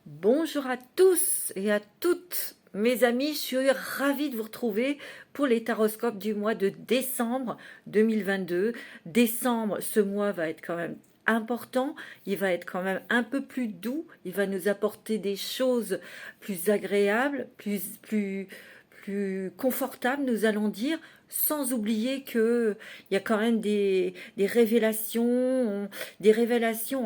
Bonjour à tous et à toutes mes amis, je suis ravie de vous retrouver pour les taroscopes du mois de décembre 2022. Décembre, ce mois va être quand même important, il va être quand même un peu plus doux, il va nous apporter des choses plus agréables, plus confortables, nous allons dire, sans oublier que il y a quand même des révélations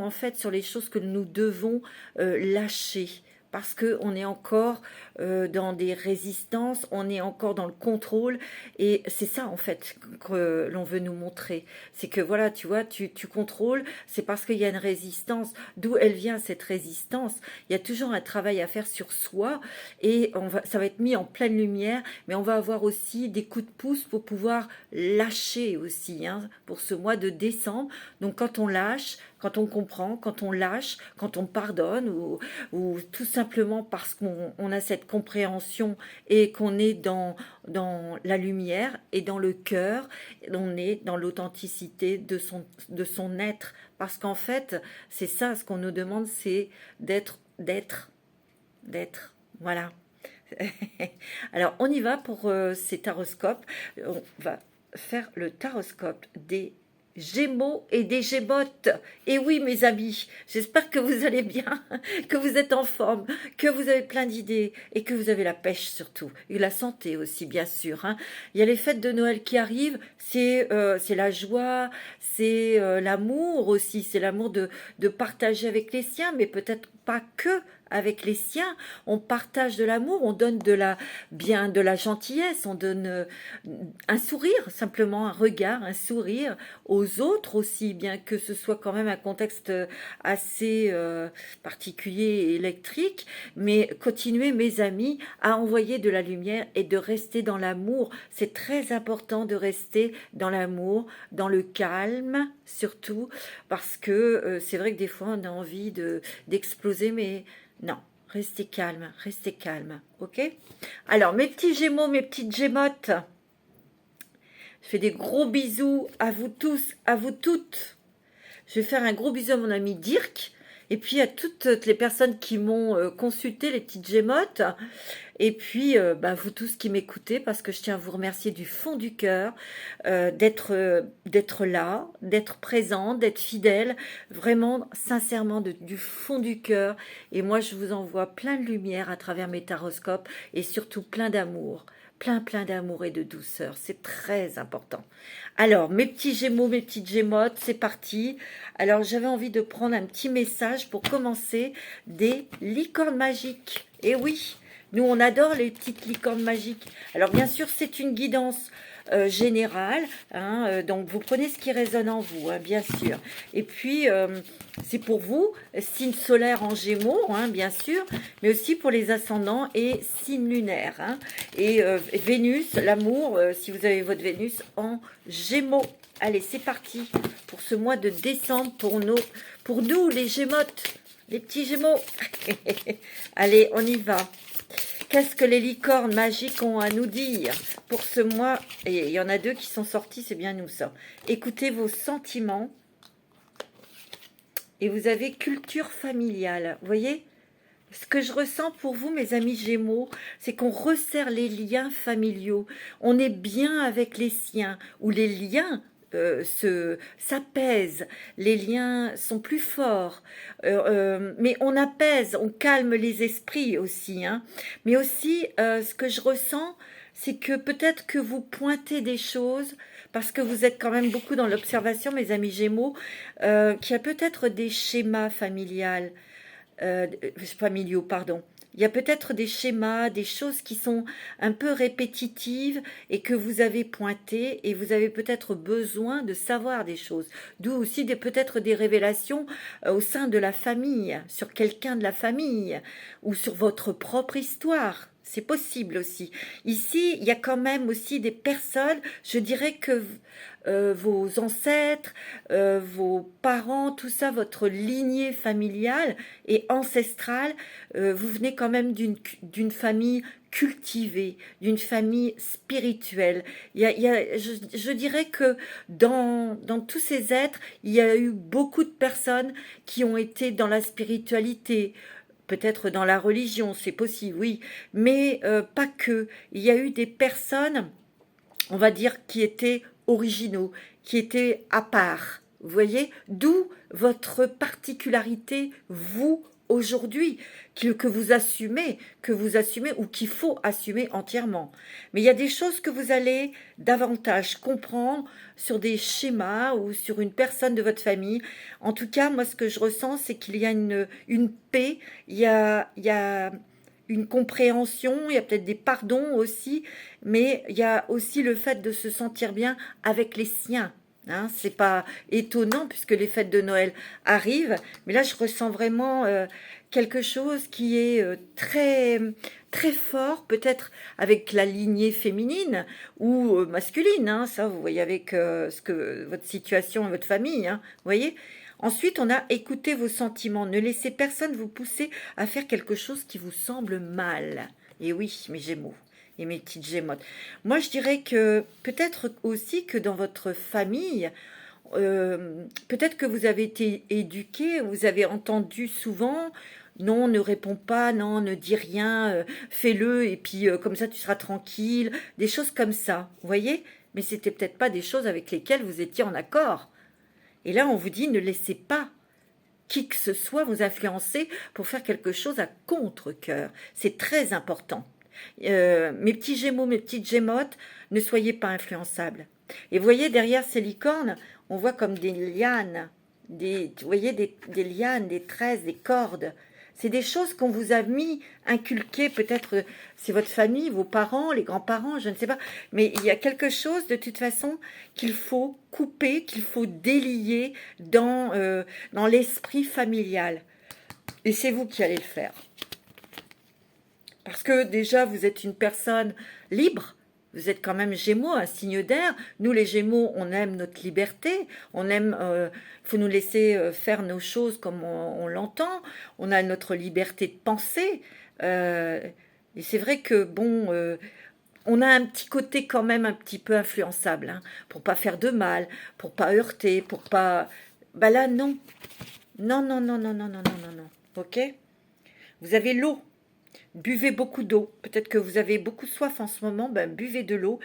en fait sur les choses que nous devons lâcher parce que on est encore dans des résistances, on est encore dans le contrôle et c'est ça en fait que l'on veut nous montrer. C'est que voilà, tu vois, tu contrôles, c'est parce qu'il y a une résistance. D'où elle vient cette résistance? Il y a toujours un travail à faire sur soi et ça va être mis en pleine lumière, mais on va avoir aussi des coups de pouce pour pouvoir lâcher aussi hein, pour ce mois de décembre. Donc quand on lâche, quand on comprend, quand on lâche, quand on pardonne ou tout simplement parce qu'on a cette compréhension et qu'on est dans la lumière et dans le cœur, on est dans l'authenticité de son être. Parce qu'en fait, c'est ça, ce qu'on nous demande, c'est d'être. Voilà. Alors, on y va pour ces taroscopes. On va faire le taroscope des Gémeaux et des Gémeaux. Et oui, mes amis, j'espère que vous allez bien, que vous êtes en forme, que vous avez plein d'idées et que vous avez la pêche surtout. Et la santé aussi, bien sûr. Hein. Il y a les fêtes de Noël qui arrivent, c'est la joie, c'est l'amour aussi, c'est l'amour de partager avec les siens, mais peut-être pas que avec les siens, on partage de l'amour, on donne de la gentillesse, on donne un sourire, simplement un regard, un sourire aux autres aussi, bien que ce soit quand même un contexte assez particulier et électrique, mais continuez mes amis à envoyer de la lumière et de rester dans l'amour. C'est très important de rester dans l'amour, dans le calme surtout, parce que c'est vrai que des fois on a envie d'exploser, mais non, restez calme, ok? Alors, mes petits Gémeaux, mes petites Gémottes, je fais des gros bisous à vous tous, à vous toutes. Je vais faire un gros bisou à mon ami Dirk, et puis à toutes les personnes qui m'ont consulté, les petites Gémottes, et puis vous tous qui m'écoutez, parce que je tiens à vous remercier du fond du cœur d'être là, d'être présent, d'être fidèle, vraiment sincèrement du fond du cœur. Et moi, je vous envoie plein de lumière à travers mes taroscopes et surtout plein d'amour. Plein d'amour et de douceur, c'est très important. Alors, mes petits Gémeaux, mes petites Gémottes, c'est parti. Alors, j'avais envie de prendre un petit message pour commencer des licornes magiques. Et oui, nous, on adore les petites licornes magiques. Alors, bien sûr, c'est une guidance générale. Hein, donc, vous prenez ce qui résonne en vous, hein, bien sûr. Et puis, c'est pour vous, signe solaire en Gémeaux, hein, bien sûr, mais aussi pour les ascendants et signes lunaires. Hein, et Vénus, l'amour, si vous avez votre Vénus en Gémeaux. Allez, c'est parti pour ce mois de décembre pour nous, les Gémottes, les petits Gémeaux. Allez, on y va. Qu'est-ce que les licornes magiques ont à nous dire pour ce mois? Et il y en a deux qui sont sortis, c'est bien nous ça. Écoutez vos sentiments. Et vous avez culture familiale. Vous voyez? Ce que je ressens pour vous, mes amis Gémeaux, c'est qu'on resserre les liens familiaux. On est bien avec les siens, ou les liens s'apaisent, les liens sont plus forts, mais on apaise, on calme les esprits aussi. Hein. Mais aussi, ce que je ressens, c'est que peut-être que vous pointez des choses, parce que vous êtes quand même beaucoup dans l'observation, mes amis Gémeaux, qu'il y a peut-être des schémas familiaux, pardon. Il y a peut-être des schémas, des choses qui sont un peu répétitives et que vous avez pointées et vous avez peut-être besoin de savoir des choses. D'où aussi peut-être des révélations au sein de la famille, sur quelqu'un de la famille ou sur votre propre histoire. C'est possible aussi. Ici, il y a quand même aussi des personnes, je dirais que vos ancêtres, vos parents, tout ça, votre lignée familiale et ancestrale, vous venez quand même d'une famille cultivée, d'une famille spirituelle. Je dirais que dans tous ces êtres, il y a eu beaucoup de personnes qui ont été dans la spiritualité, peut-être dans la religion, c'est possible, oui, mais pas que. Il y a eu des personnes, on va dire, qui étaient originaux, qui étaient à part. Vous voyez, d'où votre particularité, vous, aujourd'hui, que vous assumez ou qu'il faut assumer entièrement. Mais il y a des choses que vous allez davantage comprendre sur des schémas ou sur une personne de votre famille. En tout cas, moi, ce que je ressens, c'est qu'il y a une paix, il y a une compréhension, il y a peut-être des pardons aussi, mais il y a aussi le fait de se sentir bien avec les siens. Hein, c'est pas étonnant puisque les fêtes de Noël arrivent, mais là je ressens vraiment quelque chose qui est très très fort, peut-être avec la lignée féminine ou masculine. Hein, ça, vous voyez avec ce que votre situation et votre famille. Hein, vous voyez. Ensuite, on a écouté vos sentiments. Ne laissez personne vous pousser à faire quelque chose qui vous semble mal. Et oui, mes Gémeaux et mes petites Gémottes. Moi, je dirais que peut-être aussi que dans votre famille, peut-être que vous avez été éduqué, vous avez entendu souvent, non, ne réponds pas, non, ne dis rien, fais-le, et puis comme ça tu seras tranquille, des choses comme ça, vous voyez? Mais c'était peut-être pas des choses avec lesquelles vous étiez en accord. Et là, on vous dit, ne laissez pas qui que ce soit vous influencer pour faire quelque chose à contre-cœur. C'est très important. Mes petits Gémeaux, mes petites Gémottes, ne soyez pas influençables. Et vous voyez, derrière ces licornes, on voit comme des lianes, vous voyez, des lianes, des tresses, des cordes. C'est des choses qu'on vous a mis, inculquées, peut-être c'est votre famille, vos parents, les grands-parents, je ne sais pas. Mais il y a quelque chose, de toute façon, qu'il faut couper, qu'il faut délier dans l'esprit familial. Et c'est vous qui allez le faire. Parce que déjà, vous êtes une personne libre. Vous êtes quand même Gémeaux, un signe d'air. Nous, les Gémeaux, on aime notre liberté. On aime, faut nous laisser faire nos choses comme on l'entend. On a notre liberté de penser. Et c'est vrai que bon, on a un petit côté quand même un petit peu influençable, hein, pour pas faire de mal, pour pas heurter, pour pas. Bah là, non, non, non, non, non, non, non, non, non, non. Ok. Vous avez l'eau. Buvez beaucoup d'eau. Peut-être que vous avez beaucoup soif en ce moment, ben buvez de l'eau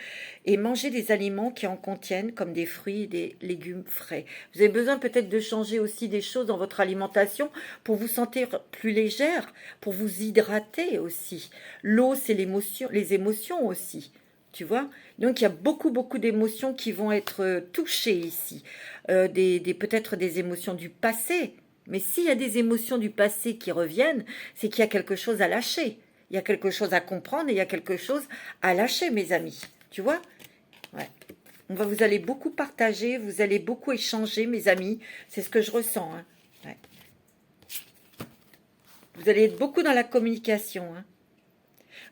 et mangez des aliments qui en contiennent, comme des fruits et des légumes frais. Vous avez besoin peut-être de changer aussi des choses dans votre alimentation pour vous sentir plus légère, pour vous hydrater aussi. L'eau, c'est l'émotion, les émotions aussi. Tu vois? Donc il y a beaucoup, beaucoup d'émotions qui vont être touchées ici. Peut-être des émotions du passé. Mais s'il y a des émotions du passé qui reviennent, c'est qu'il y a quelque chose à lâcher. Il y a quelque chose à comprendre et il y a quelque chose à lâcher, mes amis. Tu vois? Ouais. Vous allez beaucoup partager, vous allez beaucoup échanger, mes amis. C'est ce que je ressens. Hein. Ouais. Vous allez être beaucoup dans la communication. Hein.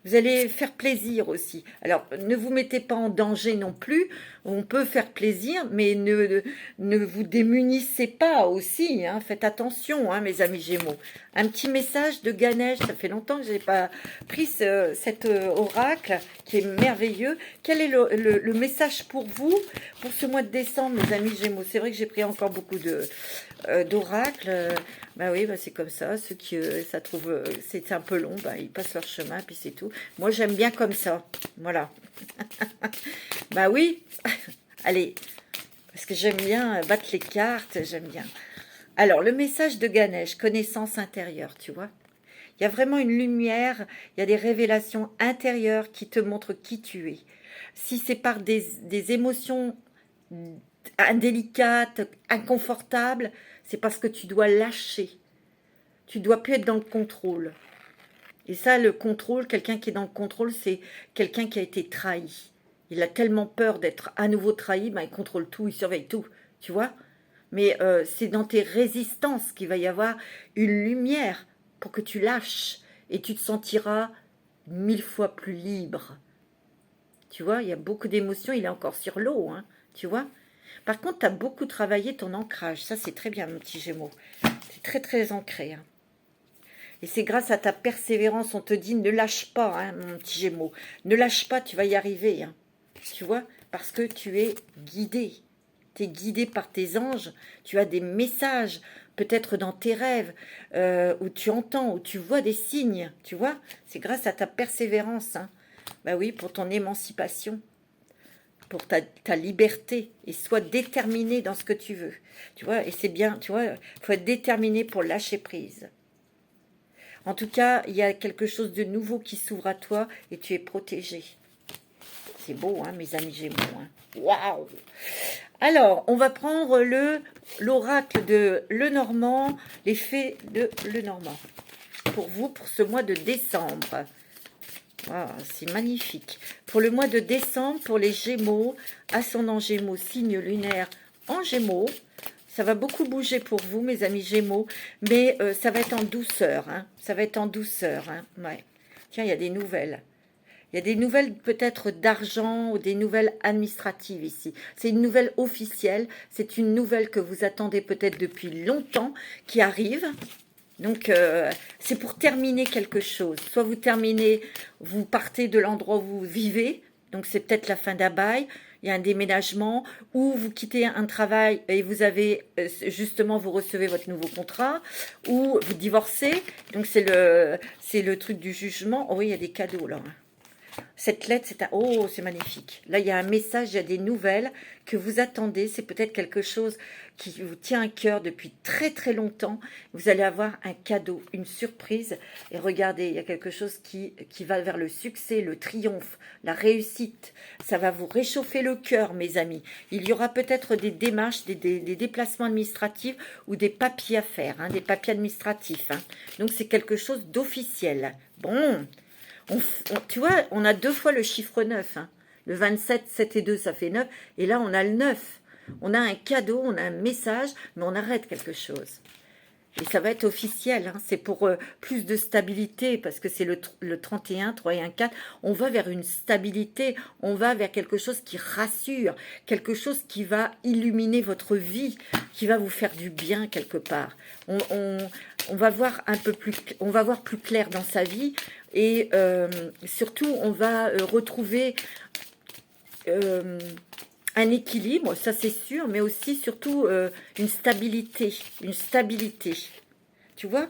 Vous allez faire plaisir aussi. Alors, ne vous mettez pas en danger non plus. On peut faire plaisir, mais ne vous démunissez pas aussi. Hein. Faites attention, hein, mes amis Gémeaux. Un petit message de Ganesh. Ça fait longtemps que je n'ai pas pris cet oracle qui est merveilleux. Quel est le message pour vous pour ce mois de décembre, mes amis Gémeaux? C'est vrai que j'ai pris encore beaucoup d'oracles. Bah oui, bah c'est comme ça. Ceux qui ça trouve c'est un peu long, bah ils passent leur chemin puis c'est tout. Moi j'aime bien comme ça. Voilà. Bah oui. Allez, parce que j'aime bien battre les cartes, j'aime bien. Alors le message de Ganesh, connaissance intérieure, tu vois. Il y a vraiment une lumière, il y a des révélations intérieures qui te montrent qui tu es. Si c'est par des émotions indélicates, inconfortables, c'est parce que tu dois lâcher. Tu dois plus être dans le contrôle. Et ça, le contrôle, quelqu'un qui est dans le contrôle, c'est quelqu'un qui a été trahi. Il a tellement peur d'être à nouveau trahi, ben il contrôle tout, il surveille tout, tu vois. Mais c'est dans tes résistances qu'il va y avoir une lumière pour que tu lâches et tu te sentiras 1000 fois plus libre. Tu vois, il y a beaucoup d'émotions, il est encore sur l'eau, hein, tu vois. Par contre, tu as beaucoup travaillé ton ancrage. Ça, c'est très bien, mon petit Gémeaux. C'est très, très ancré. Hein. Et c'est grâce à ta persévérance, on te dit, ne lâche pas, hein, mon petit Gémeaux. Ne lâche pas, tu vas y arriver. Hein. Tu vois, parce que tu es guidé. Tu es guidé par tes anges. Tu as des messages, peut-être dans tes rêves, où tu entends, où tu vois des signes. Tu vois, c'est grâce à ta persévérance. Hein. Bah oui, pour ton émancipation. Pour ta liberté, et sois déterminé dans ce que tu veux. Tu vois, et c'est bien, tu vois, il faut être déterminé pour lâcher prise. En tout cas, il y a quelque chose de nouveau qui s'ouvre à toi et tu es protégé. C'est beau, hein, mes amis Gémeaux. Hein. Waouh! Alors, on va prendre l'oracle de Lenormand, les fées de Lenormand. Pour vous, pour ce mois de décembre. Wow, c'est magnifique. Pour le mois de décembre, pour les Gémeaux, ascendant Gémeaux, signe lunaire en Gémeaux, ça va beaucoup bouger pour vous, mes amis Gémeaux, mais ça va être en douceur. Hein. Ça va être en douceur. Hein. Ouais. Tiens, il y a des nouvelles. Il y a des nouvelles peut-être d'argent ou des nouvelles administratives ici. C'est une nouvelle officielle. C'est une nouvelle que vous attendez peut-être depuis longtemps qui arrive. Donc, c'est pour terminer quelque chose. Soit vous terminez, vous partez de l'endroit où vous vivez, donc c'est peut-être la fin d'un bail, il y a un déménagement, ou vous quittez un travail et vous avez, justement, vous recevez votre nouveau contrat, ou vous divorcez, donc c'est le truc du jugement. Oh oui, il y a des cadeaux là. Cette lettre, c'est un... Oh, c'est magnifique. Là, il y a un message, il y a des nouvelles que vous attendez. C'est peut-être quelque chose qui vous tient à cœur depuis très, très longtemps. Vous allez avoir un cadeau, une surprise. Et regardez, il y a quelque chose qui va vers le succès, le triomphe, la réussite. Ça va vous réchauffer le cœur, mes amis. Il y aura peut-être des démarches, des déplacements administratifs ou des papiers à faire, hein, des papiers administratifs. Hein. Donc, c'est quelque chose d'officiel. Bon... tu vois, on a 2 fois le chiffre 9. Hein. Le 27, 7 et 2, ça fait 9. Et là, on a le 9. On a un cadeau, on a un message, mais on arrête quelque chose. Et ça va être officiel. Hein. C'est pour plus de stabilité, parce que c'est le 31, 3 et 1, 4. On va vers une stabilité, on va vers quelque chose qui rassure, quelque chose qui va illuminer votre vie, qui va vous faire du bien quelque part. On va voir un peu plus, on va voir plus clair dans sa vie. Et surtout, on va retrouver un équilibre, ça c'est sûr, mais aussi surtout une stabilité, Tu vois,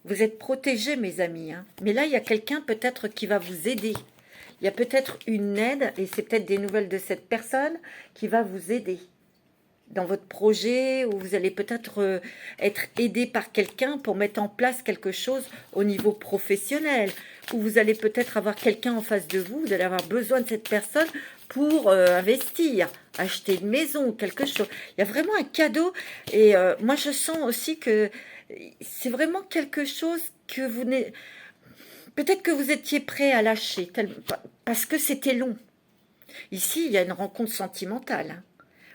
vous êtes protégés, mes amis. Hein. Mais là, il y a quelqu'un peut-être qui va vous aider. Il y a peut-être une aide, et c'est peut-être des nouvelles de cette personne qui va vous aider dans votre projet, où vous allez peut-être être aidé par quelqu'un pour mettre en place quelque chose au niveau professionnel, où vous allez peut-être avoir quelqu'un en face de vous, vous allez avoir besoin de cette personne pour investir, acheter une maison, quelque chose. Il y a vraiment un cadeau, et moi je sens aussi que c'est vraiment quelque chose que vous n'êtes... Peut-être que vous étiez prêt à lâcher, parce que c'était long. Ici, il y a une rencontre sentimentale, hein.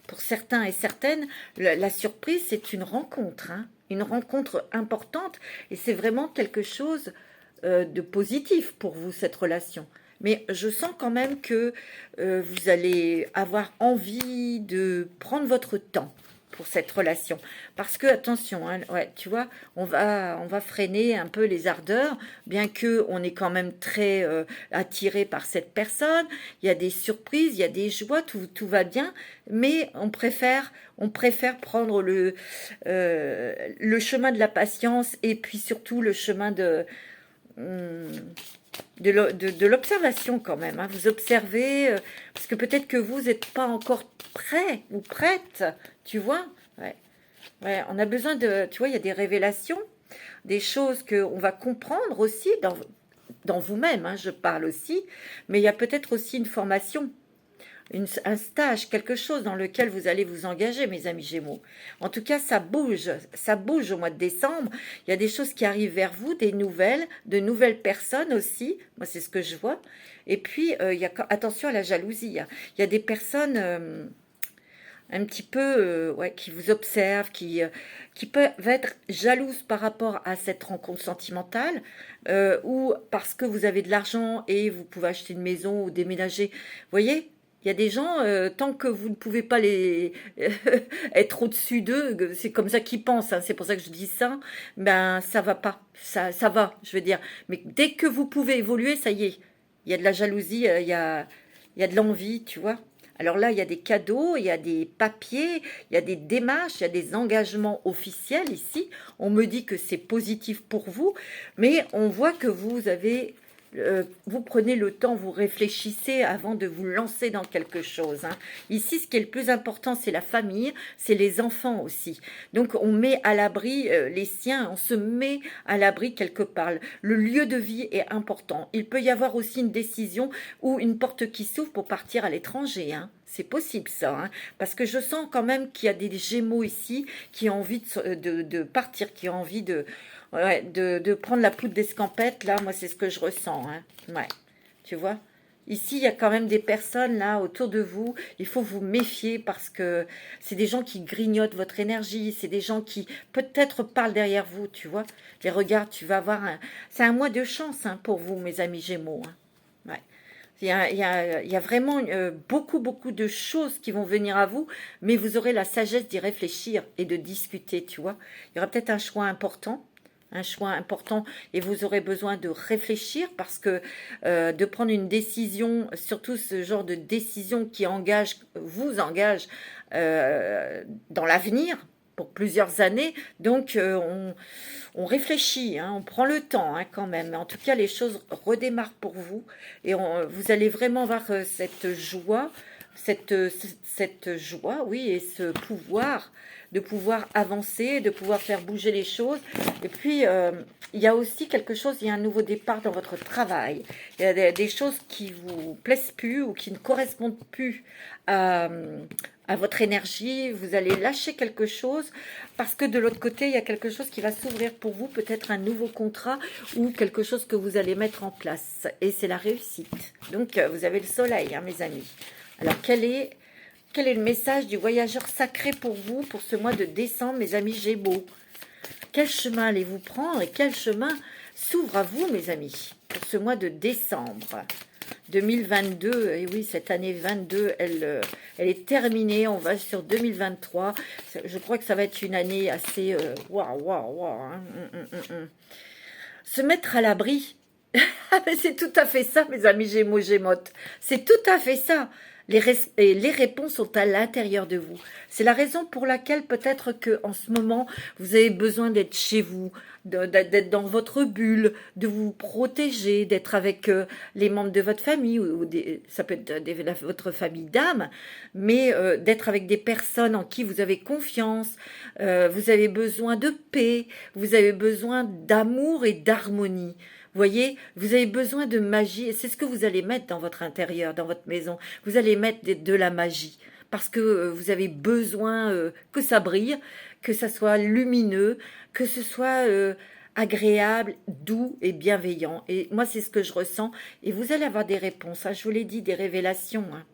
Pour certains et certaines, la surprise, c'est une rencontre, hein, une rencontre importante, et c'est vraiment quelque chose de positif pour vous, cette relation. Mais je sens quand même que vous allez avoir envie de prendre votre temps pour cette relation. Parce que, attention, hein, ouais, tu vois, on va freiner un peu les ardeurs, bien que on est quand même très attiré par cette personne. Il y a des surprises, il y a des joies, tout va bien, mais on préfère prendre le chemin de la patience et puis surtout le chemin de l'observation quand même. Hein. Vous observez, parce que peut-être que vous n'êtes pas encore prêt ou prête, tu vois. Ouais. Ouais, on a besoin de... Tu vois, il y a des révélations, des choses qu'on va comprendre aussi dans vous-même, hein, je parle aussi, mais il y a peut-être aussi une formation, un stage, quelque chose dans lequel vous allez vous engager, mes amis Gémeaux. En tout cas, ça bouge au mois de décembre. Il y a des choses qui arrivent vers vous, de nouvelles personnes aussi. Moi, c'est ce que je vois. Et puis, il y a attention à la jalousie. Hein. Il y a des personnes un petit peu, ouais, qui vous observent, qui peuvent être jalouses par rapport à cette rencontre sentimentale, ou parce que vous avez de l'argent et vous pouvez acheter une maison ou déménager. Vous voyez, il y a des gens, tant que vous ne pouvez pas les être au-dessus d'eux, c'est comme ça qu'ils pensent, hein, c'est pour ça que je dis ça, ben ça va pas, ça va, je veux dire. Mais dès que vous pouvez évoluer, ça y est, il y a de la jalousie, il y a de l'envie, tu vois. Alors là, il y a des cadeaux, il y a des papiers, il y a des démarches, il y a des engagements officiels ici. On me dit que c'est positif pour vous, mais on voit que vous avez, vous prenez le temps, vous réfléchissez avant de vous lancer dans quelque chose, hein. Ici, ce qui est le plus important, c'est la famille, c'est les enfants aussi. Donc, on met à l'abri les siens, on se met à l'abri quelque part. Le lieu de vie est important. Il peut y avoir aussi une décision ou une porte qui s'ouvre pour partir à l'étranger, hein. C'est possible ça, hein, parce que je sens quand même qu'il y a des Gémeaux ici qui ont envie de partir, qui ont envie ouais, de prendre la poudre d'escampette. Là, moi, c'est ce que je ressens, hein. Ouais, tu vois. Ici, il y a quand même des personnes là autour de vous. Il faut vous méfier parce que c'est des gens qui grignotent votre énergie. C'est des gens qui peut-être parlent derrière vous, tu vois. Les regards, tu vas avoir un... C'est un mois de chance, hein, pour vous, mes amis Gémeaux, hein. Ouais. Il y a vraiment beaucoup, beaucoup de choses qui vont venir à vous, mais vous aurez la sagesse d'y réfléchir et de discuter, tu vois. Il y aura peut-être un choix important, et vous aurez besoin de réfléchir parce que de prendre une décision, surtout ce genre de décision qui vous engage dans l'avenir pour plusieurs années, donc on réfléchit, hein, on prend le temps, hein, quand même. En tout cas, les choses redémarrent pour vous et vous allez vraiment avoir cette joie, cette joie, oui, et ce pouvoir de pouvoir avancer, de pouvoir faire bouger les choses. Et puis, il y a aussi quelque chose, il y a un nouveau départ dans votre travail. Il y a des choses qui vous plaisent plus ou qui ne correspondent plus à, à votre énergie. Vous allez lâcher quelque chose parce que de l'autre côté, il y a quelque chose qui va s'ouvrir pour vous, peut-être un nouveau contrat ou quelque chose que vous allez mettre en place. Et c'est la réussite. Donc, vous avez le soleil, hein, mes amis. Alors, quel est le message du voyageur sacré pour vous pour ce mois de décembre, mes amis Gémeaux? Quel chemin allez-vous prendre et quel chemin s'ouvre à vous, mes amis, pour ce mois de décembre 2022? Et oui, cette année 22, elle est terminée. On va sur 2023. Je crois que ça va être une année assez... Waouh, waouh, waouh, hein. Se mettre à l'abri. C'est tout à fait ça, mes amis Gémeaux, Gémotes. C'est tout à fait ça. Et les réponses sont à l'intérieur de vous. C'est la raison pour laquelle peut-être que en ce moment, vous avez besoin d'être chez vous, d'être dans votre bulle, de vous protéger, d'être avec les membres de votre famille, ça peut être votre famille d'âme, mais d'être avec des personnes en qui vous avez confiance. Vous avez besoin de paix, vous avez besoin d'amour et d'harmonie. Voyez, vous avez besoin de magie et c'est ce que vous allez mettre dans votre intérieur, dans votre maison. Vous allez mettre de la magie parce que vous avez besoin que ça brille, que ça soit lumineux, que ce soit agréable, doux et bienveillant. Et moi, c'est ce que je ressens. Et vous allez avoir des réponses, hein, je vous l'ai dit, des révélations, hein.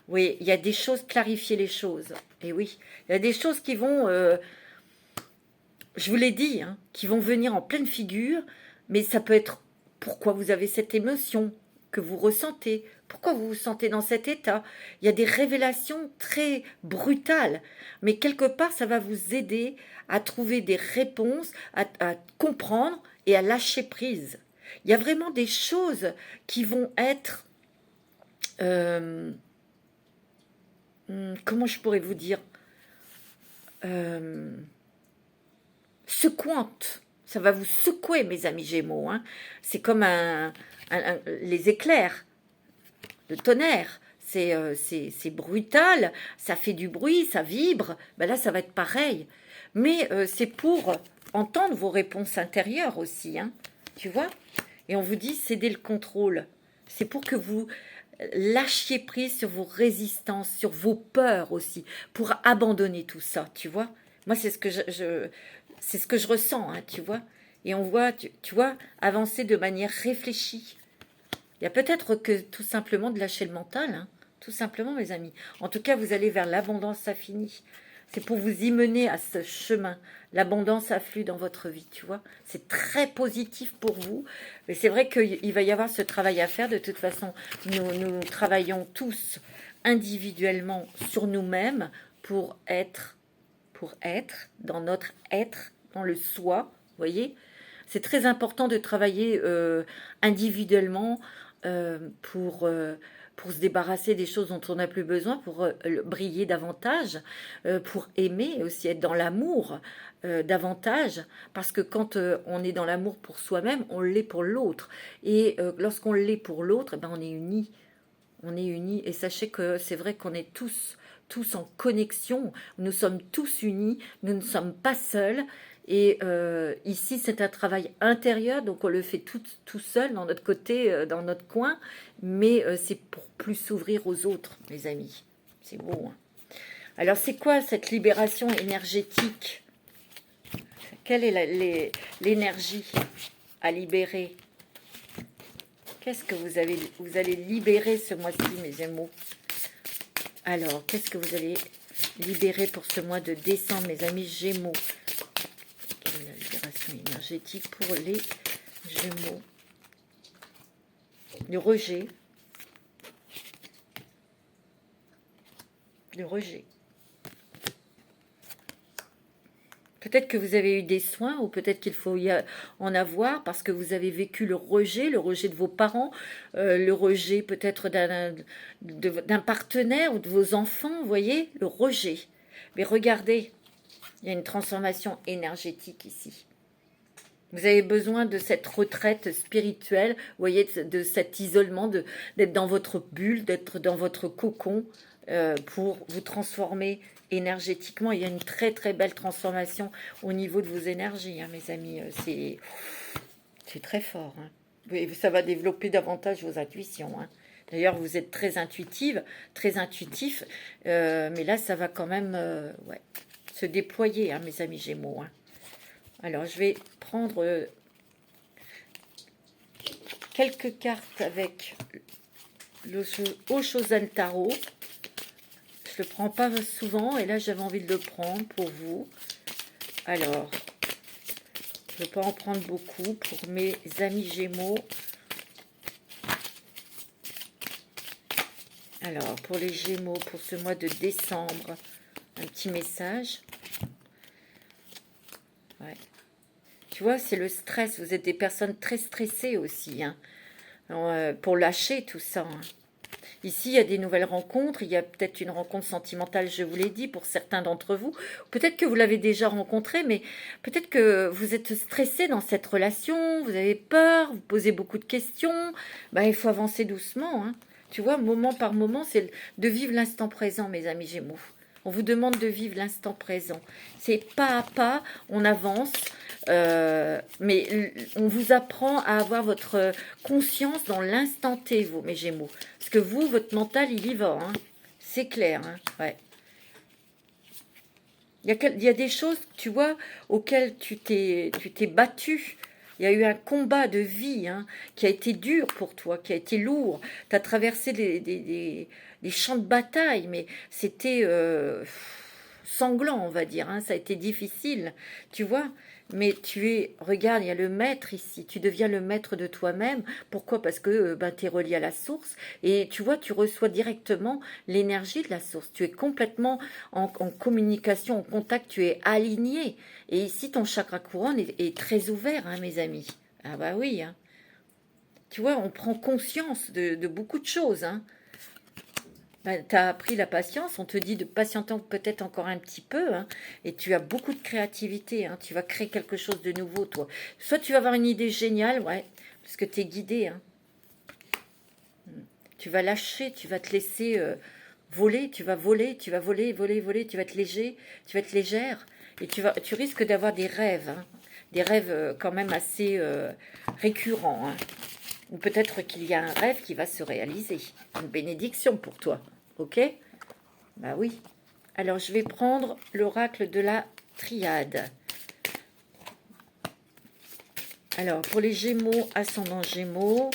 Oui, il y a des choses, clarifier les choses. Et oui, il y a des choses qui vont, je vous l'ai dit, hein, qui vont venir en pleine figure. Mais ça peut être pourquoi vous avez cette émotion que vous ressentez, pourquoi vous vous sentez dans cet état. Il y a des révélations très brutales, mais quelque part, ça va vous aider à trouver des réponses, à comprendre et à lâcher prise. Il y a vraiment des choses qui vont être... comment je pourrais vous dire secouantes. Ça va vous secouer, mes amis Gémeaux, hein. C'est comme les éclairs, le tonnerre. C'est brutal, ça fait du bruit, ça vibre. Ben là, ça va être pareil. Mais c'est pour entendre vos réponses intérieures aussi, hein. Tu vois? Et on vous dit, cédez le contrôle. C'est pour que vous lâchiez prise sur vos résistances, sur vos peurs aussi, pour abandonner tout ça, tu vois? Moi, c'est ce que c'est ce que je ressens, hein, tu vois. Et on voit, tu vois, avancer de manière réfléchie. Il y a peut-être que tout simplement de lâcher le mental, hein, tout simplement, mes amis. En tout cas, vous allez vers l'abondance infinie. C'est pour vous y mener à ce chemin. L'abondance afflue dans votre vie, tu vois. C'est très positif pour vous. Mais c'est vrai qu'il va y avoir ce travail à faire. De toute façon, nous travaillons tous individuellement sur nous-mêmes pour être dans notre être, dans le soi, vous voyez. C'est très important de travailler individuellement pour se débarrasser des choses dont on n'a plus besoin, pour briller davantage, pour aimer et aussi être dans l'amour davantage, parce que quand on est dans l'amour pour soi-même, on l'est pour l'autre. Et lorsqu'on l'est pour l'autre, eh ben, on est unis. On est unis. Et sachez que c'est vrai qu'on est tous en connexion. Nous sommes tous unis. Nous ne sommes pas seuls. Et ici, c'est un travail intérieur, donc on le fait tout seul, dans notre côté, dans notre coin, mais c'est pour plus s'ouvrir aux autres, mes amis. C'est beau, hein. Alors, c'est quoi cette libération énergétique? Quelle est l'énergie à libérer? Qu'est-ce que vous allez libérer ce mois-ci, mes Gémeaux? Alors, qu'est-ce que vous allez libérer pour ce mois de décembre, mes amis Gémeaux? La libération énergétique pour les Gémeaux. Le rejet. Le rejet. Peut-être que vous avez eu des soins ou peut-être qu'il faut en avoir parce que vous avez vécu le rejet de vos parents, le rejet peut-être d'un partenaire ou de vos enfants, vous voyez, le rejet. Mais regardez, il y a une transformation énergétique ici. Vous avez besoin de cette retraite spirituelle, vous voyez, de cet isolement, d'être dans votre bulle, d'être dans votre cocon pour vous transformer énergétiquement. Il y a une très très belle transformation au niveau de vos énergies, hein, mes amis. C'est très fort. Hein. Et ça va développer davantage vos intuitions. Hein. D'ailleurs, vous êtes très intuitive, très intuitif, mais là, ça va quand même se déployer, hein, mes amis Gémeaux. Hein. Alors, je vais prendre quelques cartes avec le Oshozen Tarot. Je ne le prends pas souvent et là, j'avais envie de le prendre pour vous. Alors, je ne vais pas en prendre beaucoup pour mes amis Gémeaux. Alors, pour les Gémeaux, pour ce mois de décembre, un petit message. Ouais. Tu vois, c'est le stress. Vous êtes des personnes très stressées aussi, hein, pour lâcher tout ça. Hein. Ici, il y a des nouvelles rencontres. Il y a peut-être une rencontre sentimentale, je vous l'ai dit, pour certains d'entre vous. Peut-être que vous l'avez déjà rencontré, mais peut-être que vous êtes stressé dans cette relation. Vous avez peur, vous posez beaucoup de questions. Ben, il faut avancer doucement. Hein. Tu vois, moment par moment, c'est de vivre l'instant présent, mes amis Gémeaux. On vous demande de vivre l'instant présent. C'est pas à pas, on avance, mais on vous apprend à avoir votre conscience dans l'instant T, vous, mes Gémeaux. Parce que vous, votre mental, il y va. Hein. C'est clair. Hein. Ouais. Il y a des choses, tu vois, auxquelles tu t'es battu. Il y a eu un combat de vie hein, qui a été dur pour toi, qui a été lourd. Tu as traversé des champs de bataille, mais c'était sanglant, on va dire. Hein. Ça a été difficile, tu vois. Mais regarde, il y a le maître ici. Tu deviens le maître de toi-même. Pourquoi? Parce que tu es relié à la source. Et tu vois, tu reçois directement l'énergie de la source. Tu es complètement en communication, en contact, tu es aligné. Et ici, ton chakra couronne est très ouvert, hein, mes amis. Ah bah oui. Hein. Tu vois, on prend conscience de beaucoup de choses. Hein. Ben, tu as appris la patience, on te dit de patienter peut-être encore un petit peu, hein, et tu as beaucoup de créativité, hein, tu vas créer quelque chose de nouveau, toi. Soit tu vas avoir une idée géniale, ouais, parce que tu es guidé, hein. Tu vas lâcher, tu vas te laisser voler, tu vas voler, voler, tu vas être léger, tu vas être légère, et tu risques d'avoir des rêves, hein, des rêves quand même assez récurrents, hein. Ou peut-être qu'il y a un rêve qui va se réaliser. Une bénédiction pour toi. Ok? Bah oui. Alors, je vais prendre l'oracle de la triade. Alors, pour les Gémeaux, ascendant Gémeaux,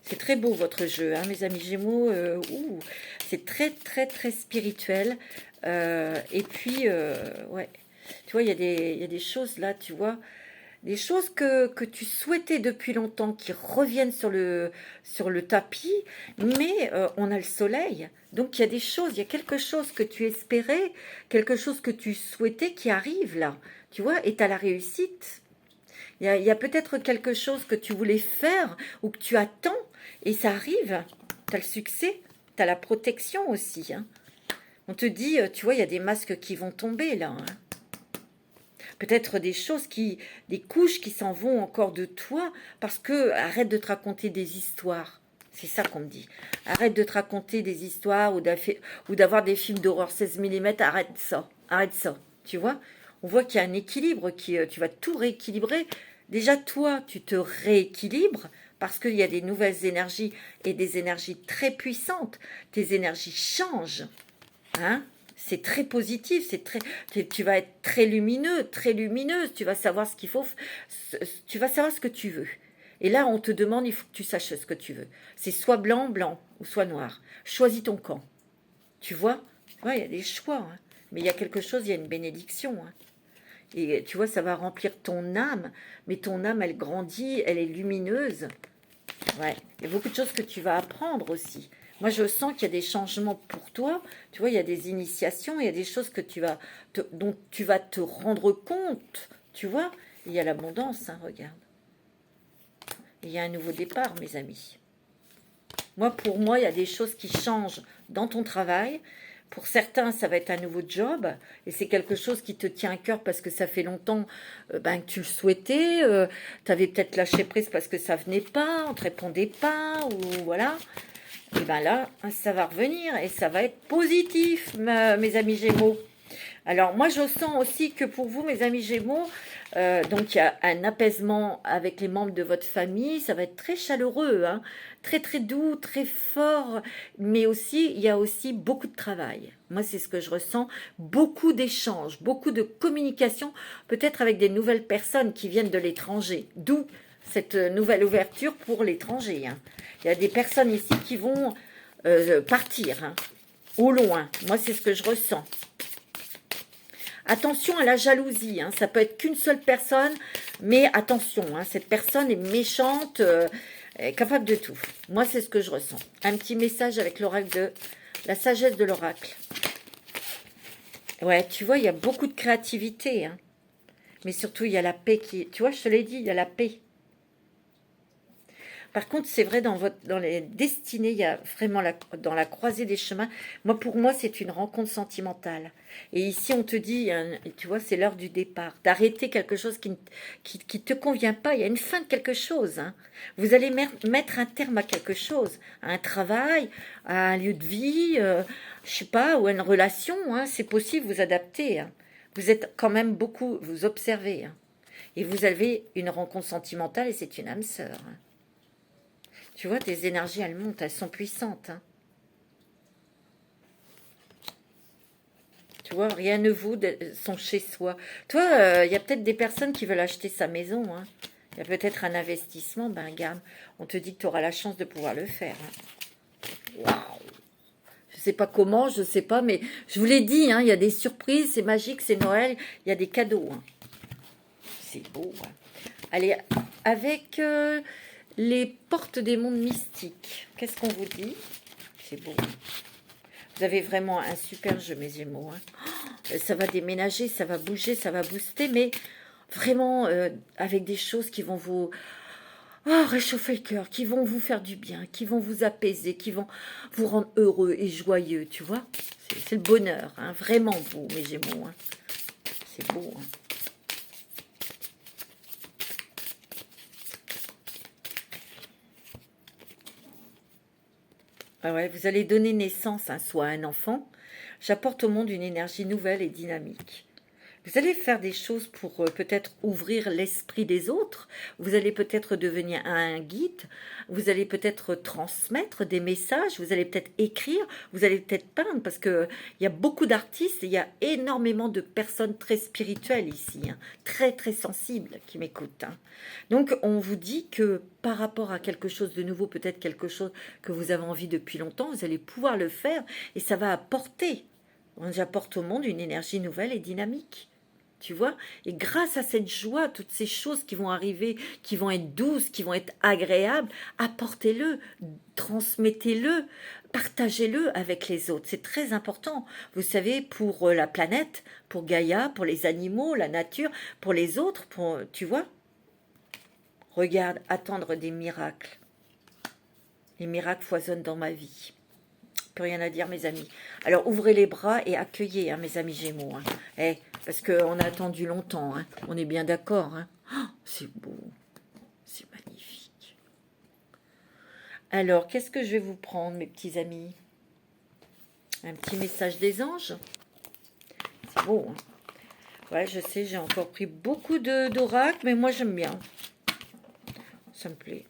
C'est très beau votre jeu, hein, mes amis Gémeaux. Ouh, c'est très, très, très spirituel. Et puis, ouais, tu vois, il y a des choses là, tu vois, des choses que tu souhaitais depuis longtemps qui reviennent sur le tapis, mais on a le soleil. Donc il y a des choses, il y a quelque chose que tu espérais, quelque chose que tu souhaitais qui arrive là, tu vois, et tu as la réussite. Il y a peut-être quelque chose que tu voulais faire ou que tu attends et ça arrive. Tu as le succès, tu as la protection aussi, hein. On te dit, tu vois, il y a des masques qui vont tomber là, hein. Peut-être des couches qui s'en vont encore de toi parce que arrête de te raconter des histoires. C'est ça qu'on me dit. Arrête de te raconter des histoires ou d'avoir des films d'horreur 16 mm. Arrête ça. Arrête ça. Tu vois? On voit qu'il y a un équilibre, tu vas tout rééquilibrer. Déjà, toi, tu te rééquilibres parce qu'il y a des nouvelles énergies et des énergies très puissantes. Tes énergies changent. Hein? C'est très positif, tu vas être très lumineux, très lumineuse, tu vas savoir ce qu'il faut, tu vas savoir ce que tu veux. Et là, on te demande, il faut que tu saches ce que tu veux. C'est soit blanc, blanc, ou soit noir. Choisis ton camp. Tu vois? Ouais, il y a des choix, hein. Mais il y a quelque chose, il y a une bénédiction, hein. Et tu vois, ça va remplir ton âme, mais ton âme, elle grandit, elle est lumineuse. Ouais, il y a beaucoup de choses que tu vas apprendre aussi. Moi, je sens qu'il y a des changements pour toi. Tu vois, il y a des initiations, il y a des choses dont tu vas te rendre compte. Tu vois, il y a l'abondance, hein, regarde. Il y a un nouveau départ, mes amis. Moi, pour moi, il y a des choses qui changent dans ton travail. Pour certains, ça va être un nouveau job et c'est quelque chose qui te tient à cœur parce que ça fait longtemps que tu le souhaitais. Tu avais peut-être lâché prise parce que ça venait pas, on te répondait pas ou voilà. Et bien là, ça va revenir et ça va être positif, mes amis Gémeaux. Alors moi, je sens aussi que pour vous, mes amis Gémeaux, donc il y a un apaisement avec les membres de votre famille, ça va être très chaleureux, hein, très très doux, très fort, mais aussi il y a aussi beaucoup de travail. Moi, c'est ce que je ressens, beaucoup d'échanges, beaucoup de communication, peut-être avec des nouvelles personnes qui viennent de l'étranger, d'où cette nouvelle ouverture pour l'étranger, hein. Il y a des personnes ici qui vont partir, hein, au loin. Moi, c'est ce que je ressens. Attention à la jalousie, hein. Ça peut être qu'une seule personne, mais attention, hein, cette personne est méchante, est capable de tout. Moi, c'est ce que je ressens. Un petit message avec l'oracle de la sagesse de l'oracle. Ouais, tu vois, il y a beaucoup de créativité, hein. Mais surtout, il y a la paix qui... Tu vois, je te l'ai dit, il y a la paix. Par contre, c'est vrai, dans les destinées, il y a vraiment dans la croisée des chemins. Moi, pour moi, c'est une rencontre sentimentale. Et ici, on te dit, hein, tu vois, c'est l'heure du départ, d'arrêter quelque chose qui te convient pas. Il y a une fin de quelque chose, hein. Vous allez mettre un terme à quelque chose, à un travail, à un lieu de vie, je sais pas, ou à une relation, hein. C'est possible, vous adapter, hein. Vous êtes quand même beaucoup, vous observez, hein. Et vous avez une rencontre sentimentale et c'est une âme sœur, hein. Tu vois, tes énergies, elles montent, elles sont puissantes, hein. Tu vois, rien ne vaut son chez-soi. Toi, il y a peut-être des personnes qui veulent acheter sa maison, hein. Il y a peut-être un investissement, ben gamme. On te dit que tu auras la chance de pouvoir le faire, hein. Waouh! Je sais pas comment, je sais pas, mais je vous l'ai dit, hein, il y a des surprises, c'est magique, c'est Noël, il y a des cadeaux, hein. C'est beau, hein. Allez, avec les portes des mondes mystiques, qu'est-ce qu'on vous dit? C'est beau. Vous avez vraiment un super jeu, mes Gémeaux, hein. Oh, ça va déménager, ça va bouger, ça va booster, mais vraiment avec des choses qui vont vous réchauffer le cœur, qui vont vous faire du bien, qui vont vous apaiser, qui vont vous rendre heureux et joyeux, tu vois. C'est le bonheur, hein, vraiment vous, mes Gémeaux, hein. C'est beau, hein. Ah ouais, vous allez donner naissance, hein, soit à un enfant. J'apporte au monde une énergie nouvelle et dynamique. Vous allez faire des choses pour peut-être ouvrir l'esprit des autres. Vous allez peut-être devenir un guide. Vous allez peut-être transmettre des messages. Vous allez peut-être écrire. Vous allez peut-être peindre parce que il y a beaucoup d'artistes. Il y a énormément de personnes très spirituelles ici, hein, très très sensibles qui m'écoutent. Hein. Donc on vous dit que par rapport à quelque chose de nouveau, peut-être quelque chose que vous avez envie depuis longtemps, vous allez pouvoir le faire et ça va apporter. On apporte au monde une énergie nouvelle et dynamique. Tu vois, et grâce à cette joie, toutes ces choses qui vont arriver, qui vont être douces, qui vont être agréables, apportez-le, transmettez-le, partagez-le avec les autres. C'est très important. Vous savez, pour la planète, pour Gaïa, pour les animaux, la nature, pour les autres, tu vois. Regarde, attendre des miracles. Les miracles foisonnent dans ma vie. Plus rien à dire, mes amis. Alors, ouvrez les bras et accueillez, hein, mes amis Gémeaux. Hein. Parce qu'on a attendu longtemps. Hein. On est bien d'accord. Hein. Oh, c'est beau. C'est magnifique. Alors, qu'est-ce que je vais vous prendre, mes petits amis? Un petit message des anges. C'est beau. Hein. Ouais, je sais, j'ai encore pris beaucoup d'oracles, mais moi, j'aime bien. Ça me plaît.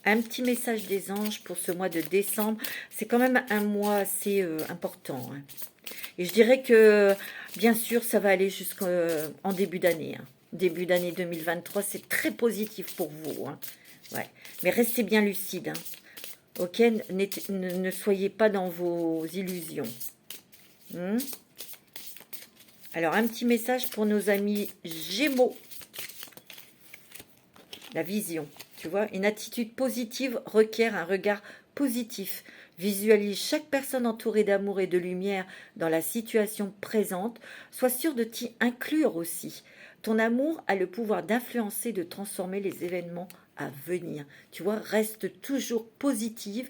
Un petit message des anges pour ce mois de décembre. C'est quand même un mois assez important. Hein. Et je dirais que, bien sûr, ça va aller jusqu'en début d'année. Hein. Début d'année 2023, c'est très positif pour vous. Hein. Ouais. Mais restez bien lucide. Hein. Ok, ne soyez pas dans vos illusions. Alors, un petit message pour nos amis Gémeaux. La vision. Tu vois, une attitude positive requiert un regard positif. Visualise chaque personne entourée d'amour et de lumière dans la situation présente. Sois sûr de t'y inclure aussi. Ton amour a le pouvoir d'influencer, de transformer les événements à venir. Tu vois, reste toujours positive.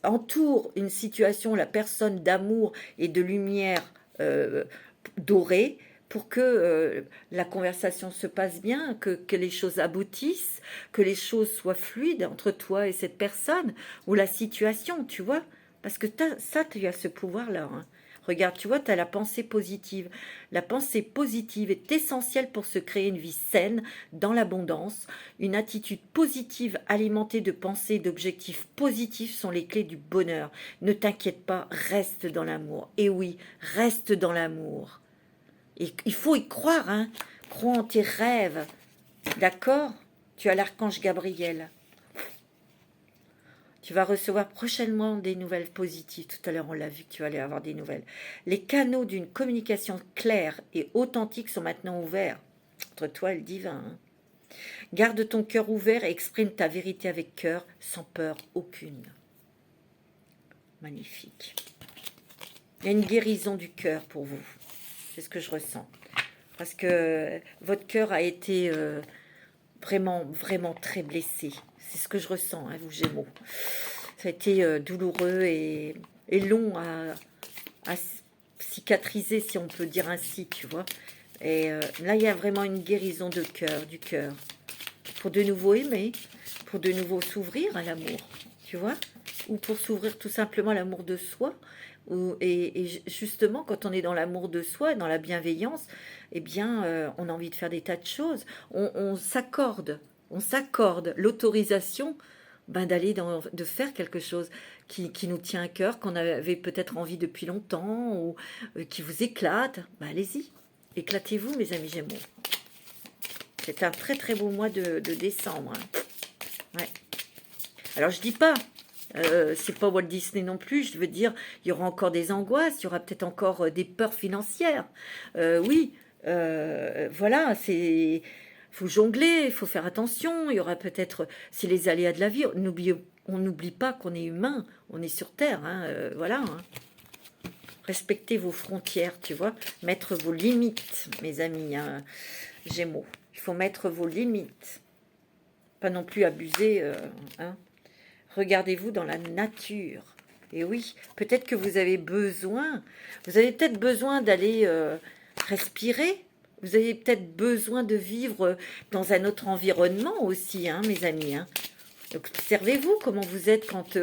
Entoure une situation, la personne d'amour et de lumière dorée, pour que la conversation se passe bien, que les choses aboutissent, que les choses soient fluides entre toi et cette personne, ou la situation, tu vois. Parce que tu as ce pouvoir-là. Hein. Regarde, tu vois, tu as la pensée positive. La pensée positive est essentielle pour se créer une vie saine, dans l'abondance. Une attitude positive alimentée de pensées et d'objectifs positifs sont les clés du bonheur. Ne t'inquiète pas, reste dans l'amour. Et oui, reste dans l'amour. Et il faut y croire, hein. Crois en tes rêves. D'accord? Tu as l'archange Gabriel. Tu vas recevoir prochainement des nouvelles positives. Tout à l'heure, on l'a vu que tu allais avoir des nouvelles. Les canaux d'une communication claire et authentique sont maintenant ouverts entre toi et le divin. Hein. Garde ton cœur ouvert et exprime ta vérité avec cœur, sans peur aucune. Magnifique. Il y a une guérison du cœur pour vous. C'est ce que je ressens. Parce que votre cœur a été vraiment, vraiment très blessé. C'est ce que je ressens, hein, vous Gémeaux. Ça a été douloureux et long à cicatriser, si on peut dire ainsi, tu vois. Et là, il y a vraiment une guérison de cœur, du cœur. Pour de nouveau aimer, pour de nouveau s'ouvrir à l'amour, tu vois. Ou pour s'ouvrir tout simplement à l'amour de soi. Et justement, quand on est dans l'amour de soi, dans la bienveillance, eh bien, on a envie de faire des tas de choses. On s'accorde l'autorisation d'aller de faire quelque chose qui nous tient à cœur, qu'on avait peut-être envie depuis longtemps, ou qui vous éclate. Allez-y, éclatez-vous, mes amis Gémeaux. C'est un très très beau mois de décembre. Hein. Ouais. Alors, je dis pas... c'est pas Walt Disney non plus, je veux dire, il y aura encore des angoisses, il y aura peut-être encore des peurs financières. Oui, voilà, faut jongler, il faut faire attention, il y aura peut-être, c'est les aléas de la vie, on n'oublie pas qu'on est humain, on est sur Terre, hein, voilà. Hein. Respectez vos frontières, tu vois, mettre vos limites, mes amis hein, Gémeaux. Il faut mettre vos limites, pas non plus abuser, hein. Regardez-vous dans la nature. Et oui, peut-être que vous avez peut-être besoin d'aller respirer. Vous avez peut-être besoin de vivre dans un autre environnement aussi, hein, mes amis. Hein. Donc, observez-vous comment vous êtes quand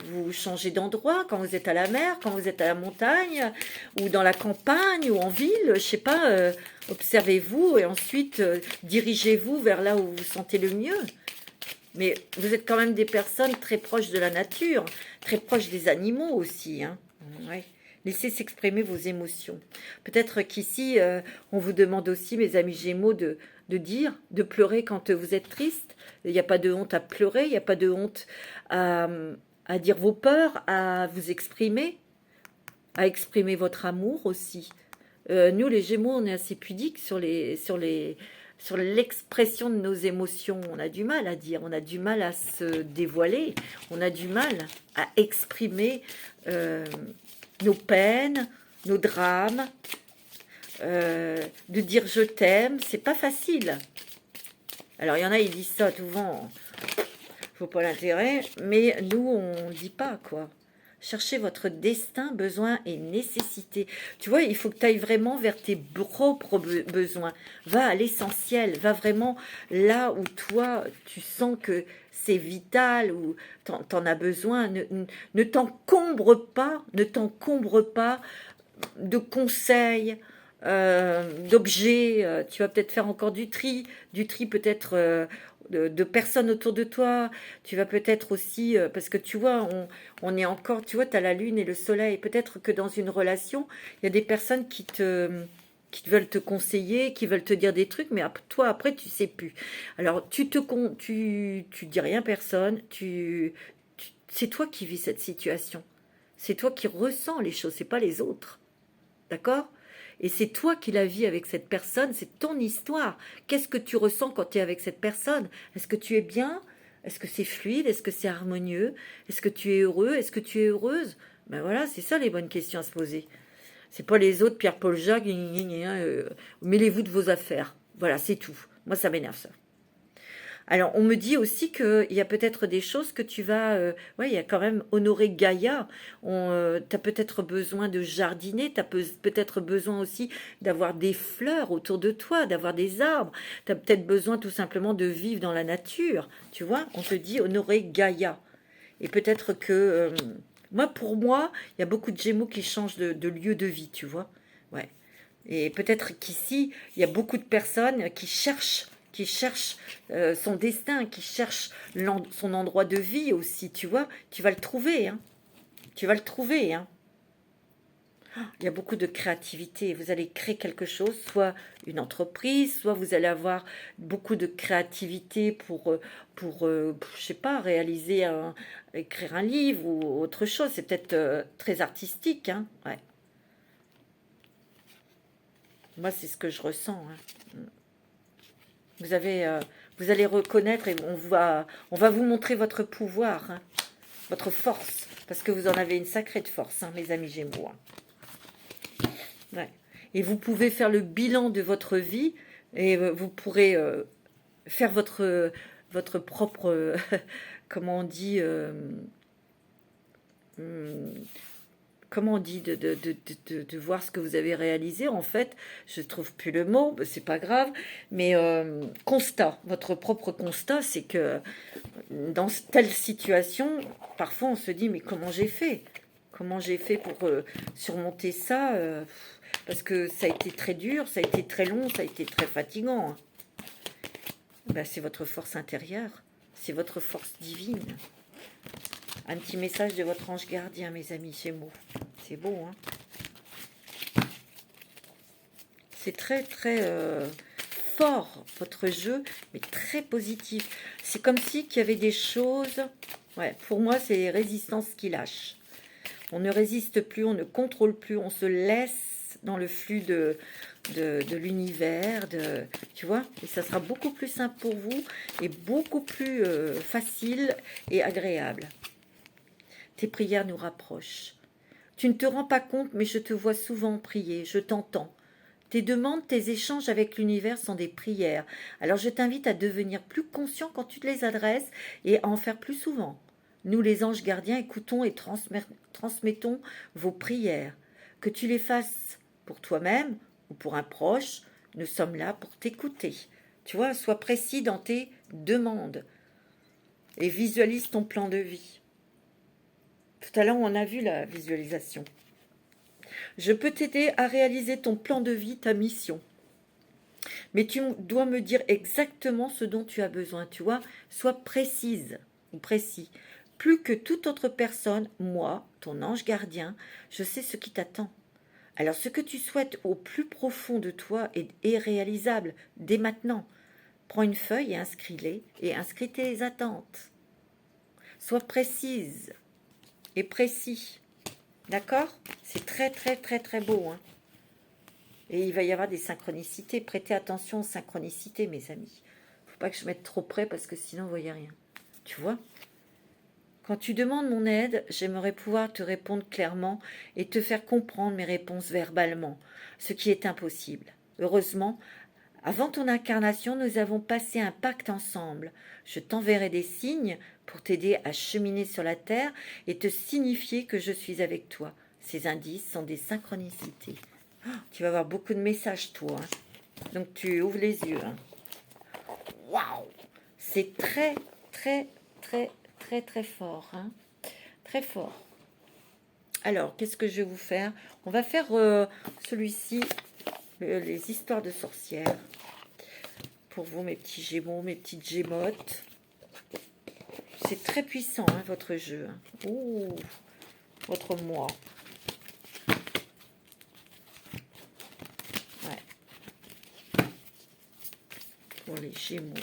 vous changez d'endroit, quand vous êtes à la mer, quand vous êtes à la montagne, ou dans la campagne, ou en ville, je sais pas, observez-vous et ensuite dirigez-vous vers là où vous vous sentez le mieux. Mais vous êtes quand même des personnes très proches de la nature, très proches des animaux aussi, hein. Ouais. Laissez s'exprimer vos émotions. Peut-être qu'ici, on vous demande aussi, mes amis Gémeaux, de pleurer quand vous êtes triste. Il n'y a pas de honte à pleurer, il n'y a pas de honte à, à dire vos peurs, à vous exprimer, à exprimer votre amour aussi. Nous, les Gémeaux, on est assez pudiques sur l'expression de nos émotions. On a du mal à dire, on a du mal à se dévoiler, on a du mal à exprimer nos peines, nos drames, de dire je t'aime, c'est pas facile. Alors il y en a, ils disent ça souvent, faut pas l'intérêt, mais nous on dit pas quoi. Cherchez votre destin, besoin et nécessité. Tu vois, il faut que tu ailles vraiment vers tes propres besoins. Va à l'essentiel, va vraiment là où toi, tu sens que c'est vital, ou t'en as besoin. Ne t'encombre pas de conseils, d'objets. Tu vas peut-être faire encore du tri peut-être de personnes autour de toi. Tu vas peut-être aussi, parce que tu vois, on est encore, tu vois, tu as la lune et le soleil. Peut-être que dans une relation, il y a des personnes qui veulent te conseiller, qui veulent te dire des trucs, mais toi, après, tu sais plus. Alors, tu dis rien à personne, c'est toi qui vis cette situation. C'est toi qui ressens les choses, c'est pas les autres. D'accord? Et c'est toi qui la vis avec cette personne, c'est ton histoire. Qu'est-ce que tu ressens quand tu es avec cette personne? Est-ce que tu es bien? Est-ce que c'est fluide? Est-ce que c'est harmonieux? Est-ce que tu es heureux? Est-ce que tu es heureuse? Ben voilà, c'est ça les bonnes questions à se poser. C'est pas les autres, Pierre-Paul Jacques, mêlez-vous de vos affaires. Voilà, c'est tout. Moi, ça m'énerve ça. Alors, on me dit aussi qu'il y a peut-être des choses que tu vas... ouais, il y a quand même honorer Gaïa. Tu as peut-être besoin de jardiner, tu as peut-être besoin aussi d'avoir des fleurs autour de toi, d'avoir des arbres. Tu as peut-être besoin tout simplement de vivre dans la nature. Tu vois, on te dit honorer Gaïa. Et peut-être que... pour moi, il y a beaucoup de Gémeaux qui changent de lieu de vie, tu vois. Ouais. Et peut-être qu'ici, il y a beaucoup de personnes qui cherchent son destin, qui cherchent son endroit de vie aussi, tu vois. Tu vas le trouver, hein. Tu vas le trouver, hein. Il y a beaucoup de créativité. Vous allez créer quelque chose, soit une entreprise, soit vous allez avoir beaucoup de créativité je sais pas, écrire un livre ou autre chose. C'est peut-être très artistique, hein. Ouais. Moi, c'est ce que je ressens, hein. Vous avez, vous allez reconnaître et on va vous montrer votre pouvoir, hein, votre force, parce que vous en avez une sacrée de force, hein, mes amis Gémeaux, hein. Ouais. Et vous pouvez faire le bilan de votre vie et vous pourrez faire votre propre, comment on dit, hum, comment on dit, de voir ce que vous avez réalisé, en fait, je trouve plus le mot, c'est pas grave, mais constat, votre propre constat, c'est que dans telle situation, parfois on se dit, mais comment j'ai fait? Comment j'ai fait pour surmonter ça parce que ça a été très dur, ça a été très long, ça a été très fatigant, hein. Ben, c'est votre force intérieure, c'est votre force divine. Un petit message de votre ange gardien, mes amis Gémeaux. C'est beau, hein? C'est très, très fort, votre jeu, mais très positif. C'est comme si qu'il y avait des choses... Ouais, pour moi, c'est les résistances qui lâchent. On ne résiste plus, on ne contrôle plus, on se laisse dans le flux de l'univers, tu vois, et ça sera beaucoup plus simple pour vous et beaucoup plus facile et agréable. Tes prières nous rapprochent. Tu ne te rends pas compte, mais je te vois souvent prier, je t'entends. Tes demandes, tes échanges avec l'univers sont des prières. Alors je t'invite à devenir plus conscient quand tu te les adresses et à en faire plus souvent. Nous, les anges gardiens, écoutons et transmettons vos prières. Que tu les fasses pour toi-même ou pour un proche, nous sommes là pour t'écouter. Tu vois, sois précis dans tes demandes. et visualise ton plan de vie. Tout à l'heure, on a vu la visualisation. Je peux t'aider à réaliser ton plan de vie, ta mission. Mais tu dois me dire exactement ce dont tu as besoin, tu vois. Sois précise ou précis. Plus que toute autre personne, moi, ton ange gardien, je sais ce qui t'attend. Alors ce que tu souhaites au plus profond de toi est réalisable dès maintenant. Prends une feuille et inscris-les et inscris tes attentes. Sois précise et précis. D'accord? C'est très très très très beau, hein. Et il va y avoir des synchronicités. Prêtez attention aux synchronicités, mes amis. Faut pas que je mette trop près parce que sinon vous voyez rien. Tu vois? Quand tu demandes mon aide, j'aimerais pouvoir te répondre clairement et te faire comprendre mes réponses verbalement, ce qui est impossible. Heureusement, avant ton incarnation, nous avons passé un pacte ensemble. Je t'enverrai des signes pour t'aider à cheminer sur la terre et te signifier que je suis avec toi. Ces indices sont des synchronicités. Oh, tu vas avoir beaucoup de messages, toi, hein. Donc tu ouvres les yeux, hein. Waouh! C'est très, très, très, très, très fort, hein. Très fort. Alors, qu'est-ce que je vais vous faire? On va faire celui-ci, les histoires de sorcières. Pour vous, mes petits gémeaux, mes petites gémottes. C'est très puissant, hein, votre jeu. Ouh, votre moi. Ouais. Pour les gémeaux.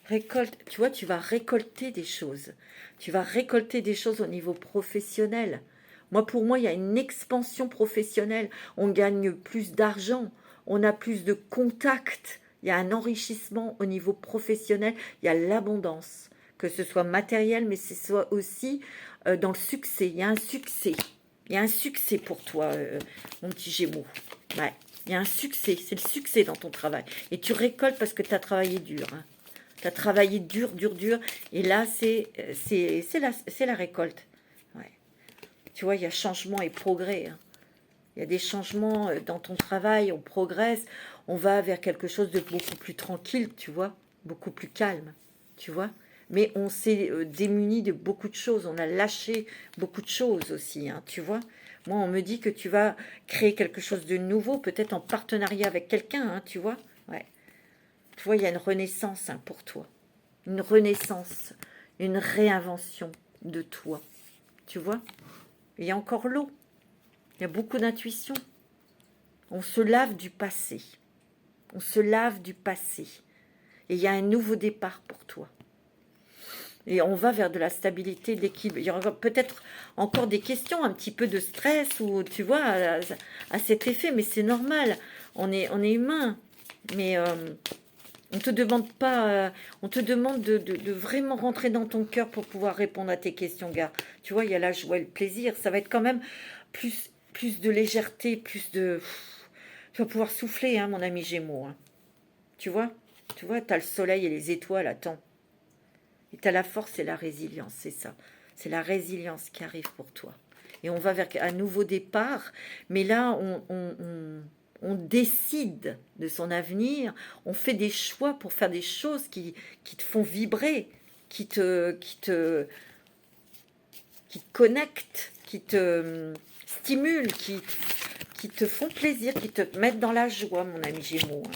Récolte, tu vois, tu vas récolter des choses. Tu vas récolter des choses au niveau professionnel. Moi, pour moi, il y a une expansion professionnelle. On gagne plus d'argent. On a plus de contacts. Il y a un enrichissement au niveau professionnel. Il y a l'abondance. Que ce soit matériel, mais ce soit aussi dans le succès. Il y a un succès. Il y a un succès pour toi, mon petit Gémeaux. Ouais. Il y a un succès. C'est le succès dans ton travail. Et tu récoltes parce que tu as travaillé dur, hein. Tu as travaillé dur, dur, dur. Et là, c'est la récolte. Ouais. Tu vois, il y a changement et progrès, hein. Il y a des changements dans ton travail, on progresse, on va vers quelque chose de beaucoup plus tranquille, tu vois, beaucoup plus calme, tu vois. Mais on s'est démuni de beaucoup de choses, on a lâché beaucoup de choses aussi, hein, tu vois. Moi, on me dit que tu vas créer quelque chose de nouveau, peut-être en partenariat avec quelqu'un, hein, tu vois. Ouais. Tu vois, il y a une renaissance, hein, pour toi. Une renaissance, une réinvention de toi, tu vois. Il y a encore l'eau. Il y a beaucoup d'intuition. On se lave du passé. On se lave du passé. Et il y a un nouveau départ pour toi. Et on va vers de la stabilité, de l'équilibre. Il y aura peut-être encore des questions, un petit peu de stress, ou tu vois, à cet effet, mais c'est normal. On est humain. Mais on te demande pas, on te demande de vraiment rentrer dans ton cœur pour pouvoir répondre à tes questions, gars. Tu vois, il y a la joie et le plaisir. Ça va être quand même plus de légèreté, plus de... Tu vas pouvoir souffler, hein, mon ami Gémeaux, hein. Tu vois, tu as le soleil et les étoiles, attends. Et tu as la force et la résilience, c'est ça. C'est la résilience qui arrive pour toi. Et on va vers un nouveau départ, mais là, on décide de son avenir, on fait des choix pour faire des choses qui te font vibrer, qui te connectent, qui te stimulent, qui te font plaisir, qui te mettent dans la joie, mon ami Gémeaux, hein.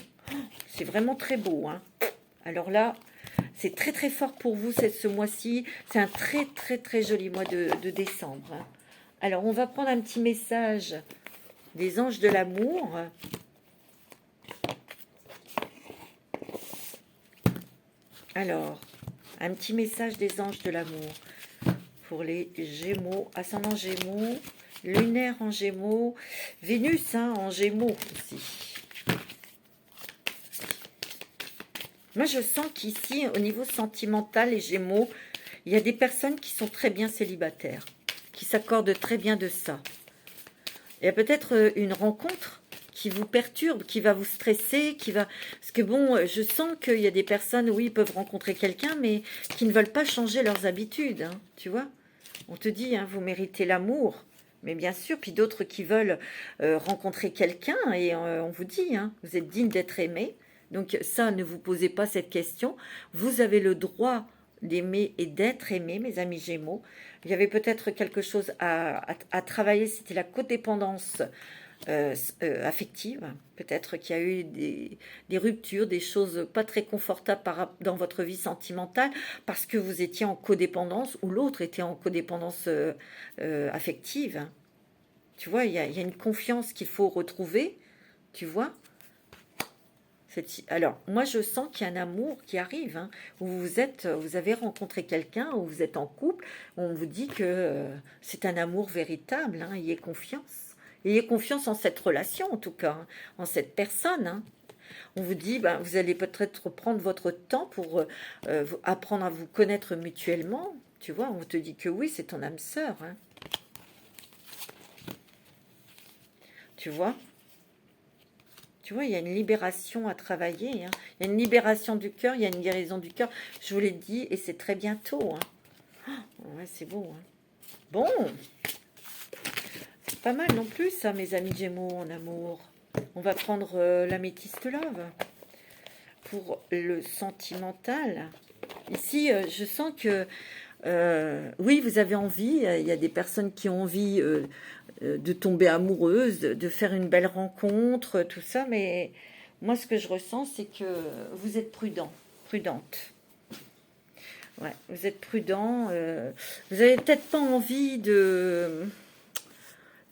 C'est vraiment très beau, hein. Alors là, c'est très très fort pour vous ce mois-ci. C'est un très très très joli mois de décembre, hein. Alors, on va prendre un petit message des anges de l'amour. Alors, un petit message des anges de l'amour pour les Gémeaux, ascendant Gémeaux, lunaire en Gémeaux, Vénus, hein, en Gémeaux aussi. Moi, je sens qu'ici, au niveau sentimental, les Gémeaux, il y a des personnes qui sont très bien célibataires, qui s'accordent très bien de ça. Il y a peut-être une rencontre qui vous perturbe, qui va vous stresser, qui va... Parce que bon, je sens qu'il y a des personnes, oui, peuvent rencontrer quelqu'un, mais qui ne veulent pas changer leurs habitudes, hein, tu vois. On te dit, hein, vous méritez l'amour, mais bien sûr, puis d'autres qui veulent rencontrer quelqu'un, et on vous dit, hein, vous êtes digne d'être aimé, Donc ça, ne vous posez pas cette question. Vous avez le droit d'aimer et d'être aimé, mes amis Gémeaux. Il y avait peut-être quelque chose à travailler, c'était la codépendance affective. Peut-être qu'il y a eu des ruptures, des choses pas très confortables dans votre vie sentimentale parce que vous étiez en codépendance ou l'autre était en codépendance affective. Tu vois, il y a une confiance qu'il faut retrouver, tu vois. Alors, moi, je sens qu'il y a un amour qui arrive, hein, où vous avez rencontré quelqu'un, où vous êtes en couple, où on vous dit que c'est un amour véritable, hein, ayez confiance. Ayez confiance en cette relation, en tout cas, hein, en cette personne. Hein. On vous dit, ben, vous allez peut-être prendre votre temps pour apprendre à vous connaître mutuellement. Tu vois, on te dit que oui, c'est ton âme sœur. Hein. Tu vois? Tu vois, il y a une libération à travailler. Hein. Il y a une libération du cœur, il y a une guérison du cœur. Je vous l'ai dit, et c'est très bientôt. Hein. Oh, ouais, c'est beau. Hein. Bon, c'est pas mal non plus, ça, mes amis Gémeaux en amour. On va prendre l'améthyste love pour le sentimental. Ici, je sens que, oui, vous avez envie. Il y a des personnes qui ont envie de tomber amoureuse, de faire une belle rencontre, tout ça, mais moi ce que je ressens c'est que vous êtes prudente. Ouais, vous êtes prudent, vous avez peut-être pas envie de,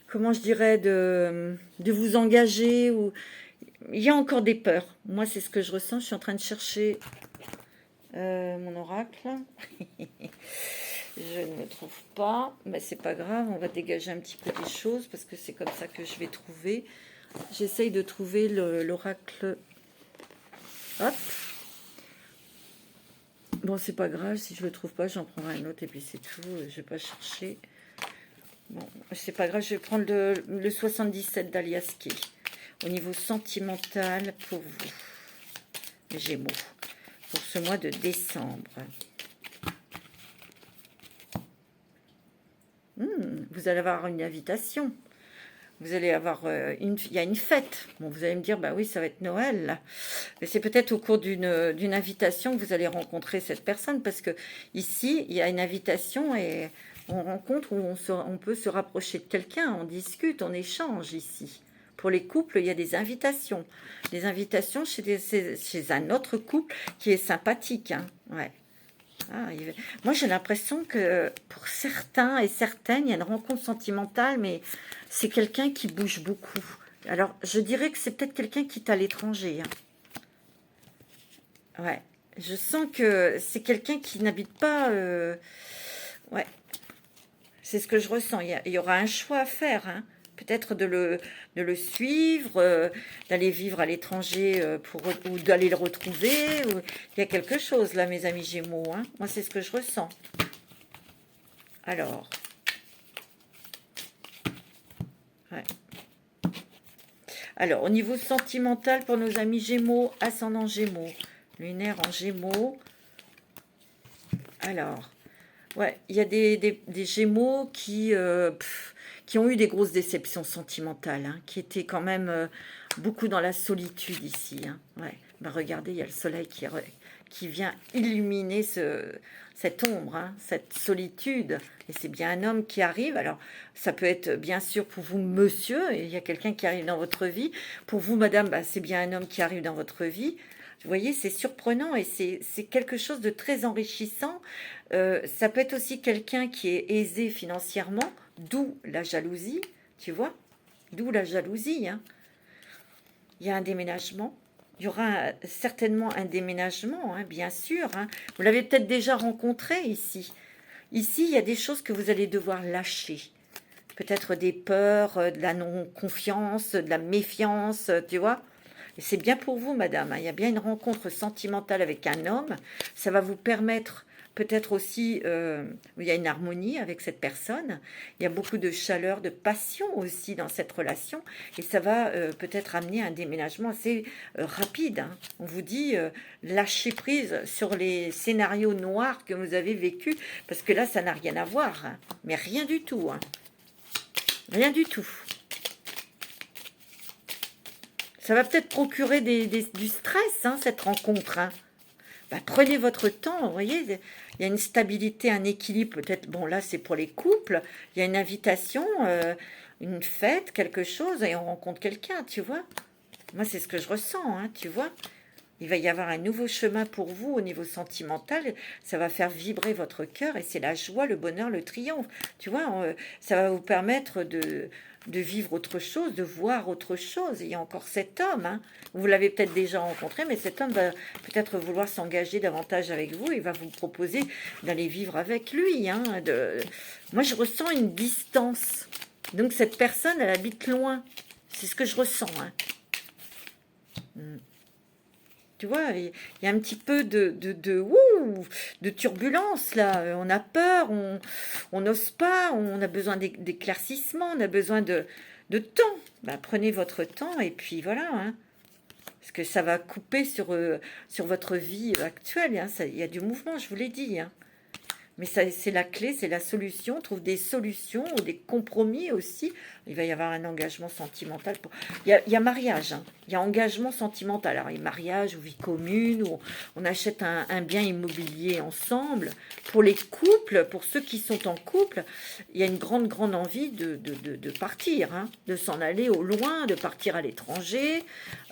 comment je dirais, de vous engager, ou il y a encore des peurs. Moi c'est ce que je ressens, je suis en train de chercher mon oracle. Je ne trouve pas, mais c'est pas grave, on va dégager un petit peu des choses parce que c'est comme ça que je vais trouver. J'essaye de trouver l'oracle. Hop. Bon, c'est pas grave, si je le trouve pas, j'en prendrai un autre et puis c'est tout. Je vais pas chercher. Bon, c'est pas grave, je vais prendre le 77 d'Aliaski. Au niveau sentimental pour vous, les Gémeaux, pour ce mois de décembre. Vous allez avoir une invitation. Vous allez avoir il y a une fête. Bon, vous allez me dire, bah oui, ça va être Noël. Là. Mais c'est peut-être au cours d'une invitation que vous allez rencontrer cette personne, parce que ici, il y a une invitation et on rencontre où on peut se rapprocher de quelqu'un, on discute, on échange ici. Pour les couples, il y a des invitations. Des invitations chez un autre couple qui est sympathique. Hein. Ouais. Ah, moi, j'ai l'impression que pour certains et certaines, il y a une rencontre sentimentale, mais c'est quelqu'un qui bouge beaucoup. Alors, je dirais que c'est peut-être quelqu'un qui est à l'étranger. Hein. Ouais, je sens que c'est quelqu'un qui n'habite pas... Ouais, c'est ce que je ressens. Il y aura un choix à faire, hein. Peut-être de le suivre, d'aller vivre à l'étranger ou d'aller le retrouver. Il y a quelque chose là, mes amis Gémeaux. Hein. Moi, c'est ce que je ressens. Alors. Ouais. Alors, au niveau sentimental, pour nos amis Gémeaux, ascendant Gémeaux, lunaire en Gémeaux. Alors, ouais, il y a des Gémeaux qui ont eu des grosses déceptions sentimentales, hein, qui étaient quand même beaucoup dans la solitude ici. Hein. Ouais. Bah, regardez, il y a le soleil qui vient illuminer cette ombre, hein, cette solitude. Et c'est bien un homme qui arrive. Alors, ça peut être bien sûr pour vous, monsieur, il y a quelqu'un qui arrive dans votre vie. Pour vous, madame, bah, c'est bien un homme qui arrive dans votre vie. Vous voyez, c'est surprenant et c'est quelque chose de très enrichissant. Ça peut être aussi quelqu'un qui est aisé financièrement, d'où la jalousie, tu vois, d'où la jalousie. Hein. Il y a un déménagement. Il y aura certainement un déménagement, hein, bien sûr. Hein. Vous l'avez peut-être déjà rencontré ici. Ici, il y a des choses que vous allez devoir lâcher. Peut-être des peurs, de la non-confiance, de la méfiance, tu vois. Et c'est bien pour vous, madame. Hein. Il y a bien une rencontre sentimentale avec un homme. Ça va vous permettre peut-être aussi, il y a une harmonie avec cette personne. Il y a beaucoup de chaleur, de passion aussi dans cette relation. Et ça va peut-être amener un déménagement assez rapide. Hein. On vous dit, lâchez prise sur les scénarios noirs que vous avez vécus. Parce que là, ça n'a rien à voir. Hein. Mais rien du tout. Hein. Rien du tout. Ça va peut-être procurer du stress, hein, cette rencontre. Hein. Bah, prenez votre temps, vous voyez, il y a une stabilité, un équilibre, peut-être, bon là c'est pour les couples, il y a une invitation, une fête, quelque chose, et on rencontre quelqu'un, tu vois. Moi c'est ce que je ressens, hein, tu vois. Il va y avoir un nouveau chemin pour vous au niveau sentimental, ça va faire vibrer votre cœur, et c'est la joie, le bonheur, le triomphe, tu vois, ça va vous permettre de vivre autre chose, de voir autre chose. Il y a encore cet homme, hein. Vous l'avez peut-être déjà rencontré, mais cet homme va peut-être vouloir s'engager davantage avec vous et va vous proposer d'aller vivre avec lui. Hein, Moi, je ressens une distance. Donc, cette personne, elle habite loin. C'est ce que je ressens. Hein. Tu vois, il y a un petit peu de turbulence là. On a peur, on n'ose pas, on a besoin d'éclaircissement, on a besoin de temps. Ben, prenez votre temps et puis voilà. Hein. Parce que ça va couper sur votre vie actuelle. Hein. Il y a du mouvement, je vous l'ai dit. Hein. Mais c'est la clé, c'est la solution. On trouve des solutions ou des compromis aussi. Il va y avoir un engagement sentimental. Il y a mariage, hein. Il y a engagement sentimental. Alors, il y a mariage ou vie commune, ou on achète un bien immobilier ensemble. Pour les couples, pour ceux qui sont en couple, il y a une grande, grande envie de partir, hein, de s'en aller au loin, de partir à l'étranger.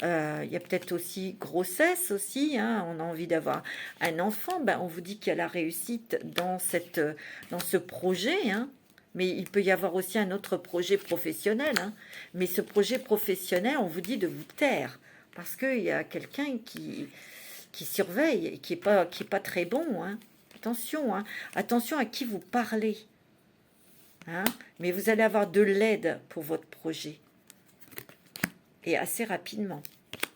Il y a peut-être aussi grossesse aussi. Hein, on a envie d'avoir un enfant. Ben, on vous dit qu'il y a la réussite dans ce projet, hein. Mais il peut y avoir aussi un autre projet professionnel. Hein. Mais ce projet professionnel, on vous dit de vous taire. Parce qu'il y a quelqu'un qui surveille et qui est pas très bon. Hein. Attention, hein. Attention à qui vous parlez. Hein. Mais vous allez avoir de l'aide pour votre projet. Et assez rapidement.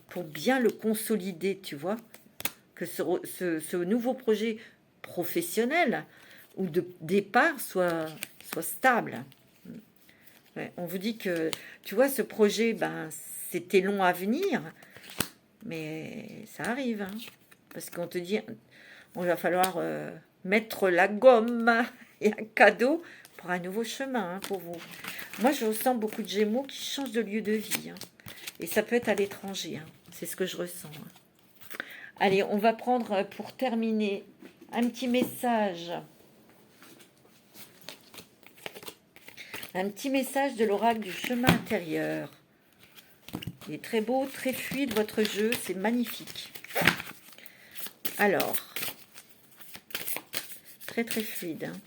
Pour bien le consolider, tu vois. Que ce nouveau projet professionnel ou de départ soit stable. Ouais, on vous dit que, tu vois, ce projet, ben, c'était long à venir, mais ça arrive. Hein, parce qu'on te dit, il va falloir mettre la gomme et un cadeau pour un nouveau chemin hein, pour vous. Moi, je ressens beaucoup de Gémeaux qui changent de lieu de vie. Hein, et ça peut être à l'étranger. Hein, c'est ce que je ressens. Hein. Allez, on va prendre, pour terminer, un petit message. Un petit message de l'oracle du chemin intérieur. Il est très beau, très fluide votre jeu, c'est magnifique. Alors, très très fluide. Hein.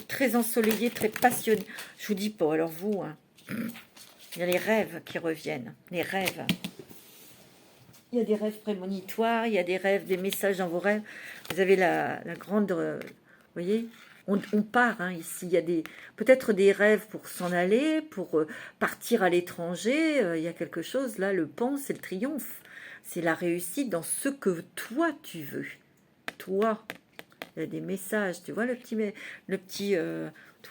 Très ensoleillé, très passionné. Je vous dis pas, alors vous, hein, il y a les rêves qui reviennent. Les rêves. Il y a des rêves prémonitoires, il y a des rêves, des messages dans vos rêves. Vous avez la grande... vous voyez, on part hein, ici. Il y a peut-être des rêves pour s'en aller, pour partir à l'étranger. Il y a quelque chose, là, le pan, c'est le triomphe. C'est la réussite dans ce que toi, tu veux. Toi, il y a des messages. Tu vois le petit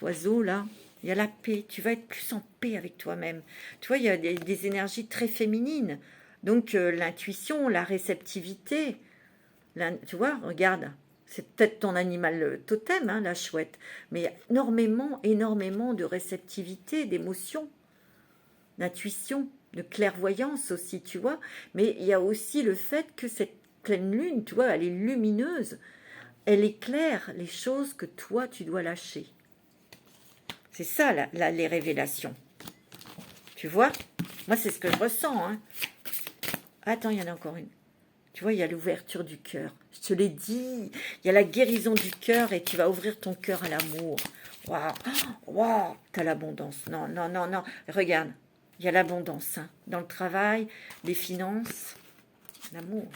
oiseau, là. Il y a la paix. Tu vas être plus en paix avec toi-même. Tu vois, il y a des énergies très féminines. Donc, l'intuition, la réceptivité. Tu vois, regarde. C'est peut-être ton animal totem, hein, la chouette. Mais il y a énormément, énormément de réceptivité, d'émotion, d'intuition, de clairvoyance aussi, tu vois. Mais il y a aussi le fait que cette pleine lune, tu vois, elle est lumineuse. Elle éclaire les choses que toi, tu dois lâcher. C'est ça, les révélations. Tu vois? Moi, c'est ce que je ressens. Hein. Attends, il y en a encore une. Tu vois, il y a l'ouverture du cœur. Je te l'ai dit. Il y a la guérison du cœur et tu vas ouvrir ton cœur à l'amour. Waouh, waouh, t'as l'abondance. Non, non, non, non. Regarde, il y a l'abondance. Hein. Dans le travail, les finances, l'amour.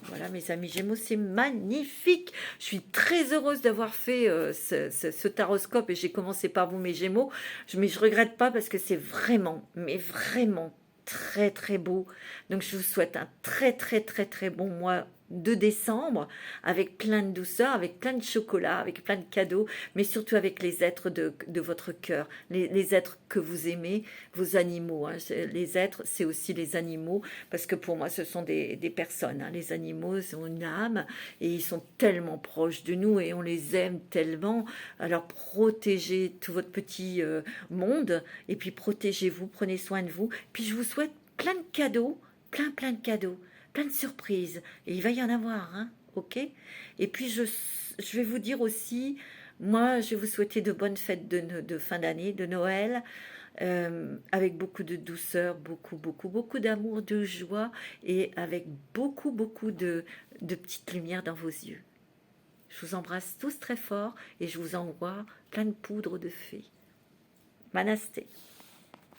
Voilà, mes amis Gémeaux, c'est magnifique. Je suis très heureuse d'avoir fait ce taroscope et j'ai commencé par vous, mes Gémeaux. Mais je ne regrette pas parce que c'est vraiment, mais vraiment très, très beau. Donc, je vous souhaite un très, très, très, très bon mois de décembre avec plein de douceur, avec plein de chocolat, avec plein de cadeaux, mais surtout avec les êtres de votre cœur, les êtres que vous aimez, vos animaux. Hein. Les êtres, c'est aussi les animaux, parce que pour moi, ce sont des personnes. Hein. Les animaux ont une âme et ils sont tellement proches de nous et on les aime tellement. Alors protégez tout votre petit monde et puis protégez-vous, prenez soin de vous. Puis je vous souhaite plein de cadeaux, plein de cadeaux, plein de surprises. Et il va y en avoir, hein, ok? Et puis je vais vous dire aussi, moi je vais vous souhaiter de bonnes fêtes de fin d'année, de Noël, avec beaucoup de douceur, beaucoup d'amour, de joie et avec beaucoup de petites lumières dans vos yeux. Je vous embrasse tous très fort et je vous envoie plein de poudre de fée. Manasté.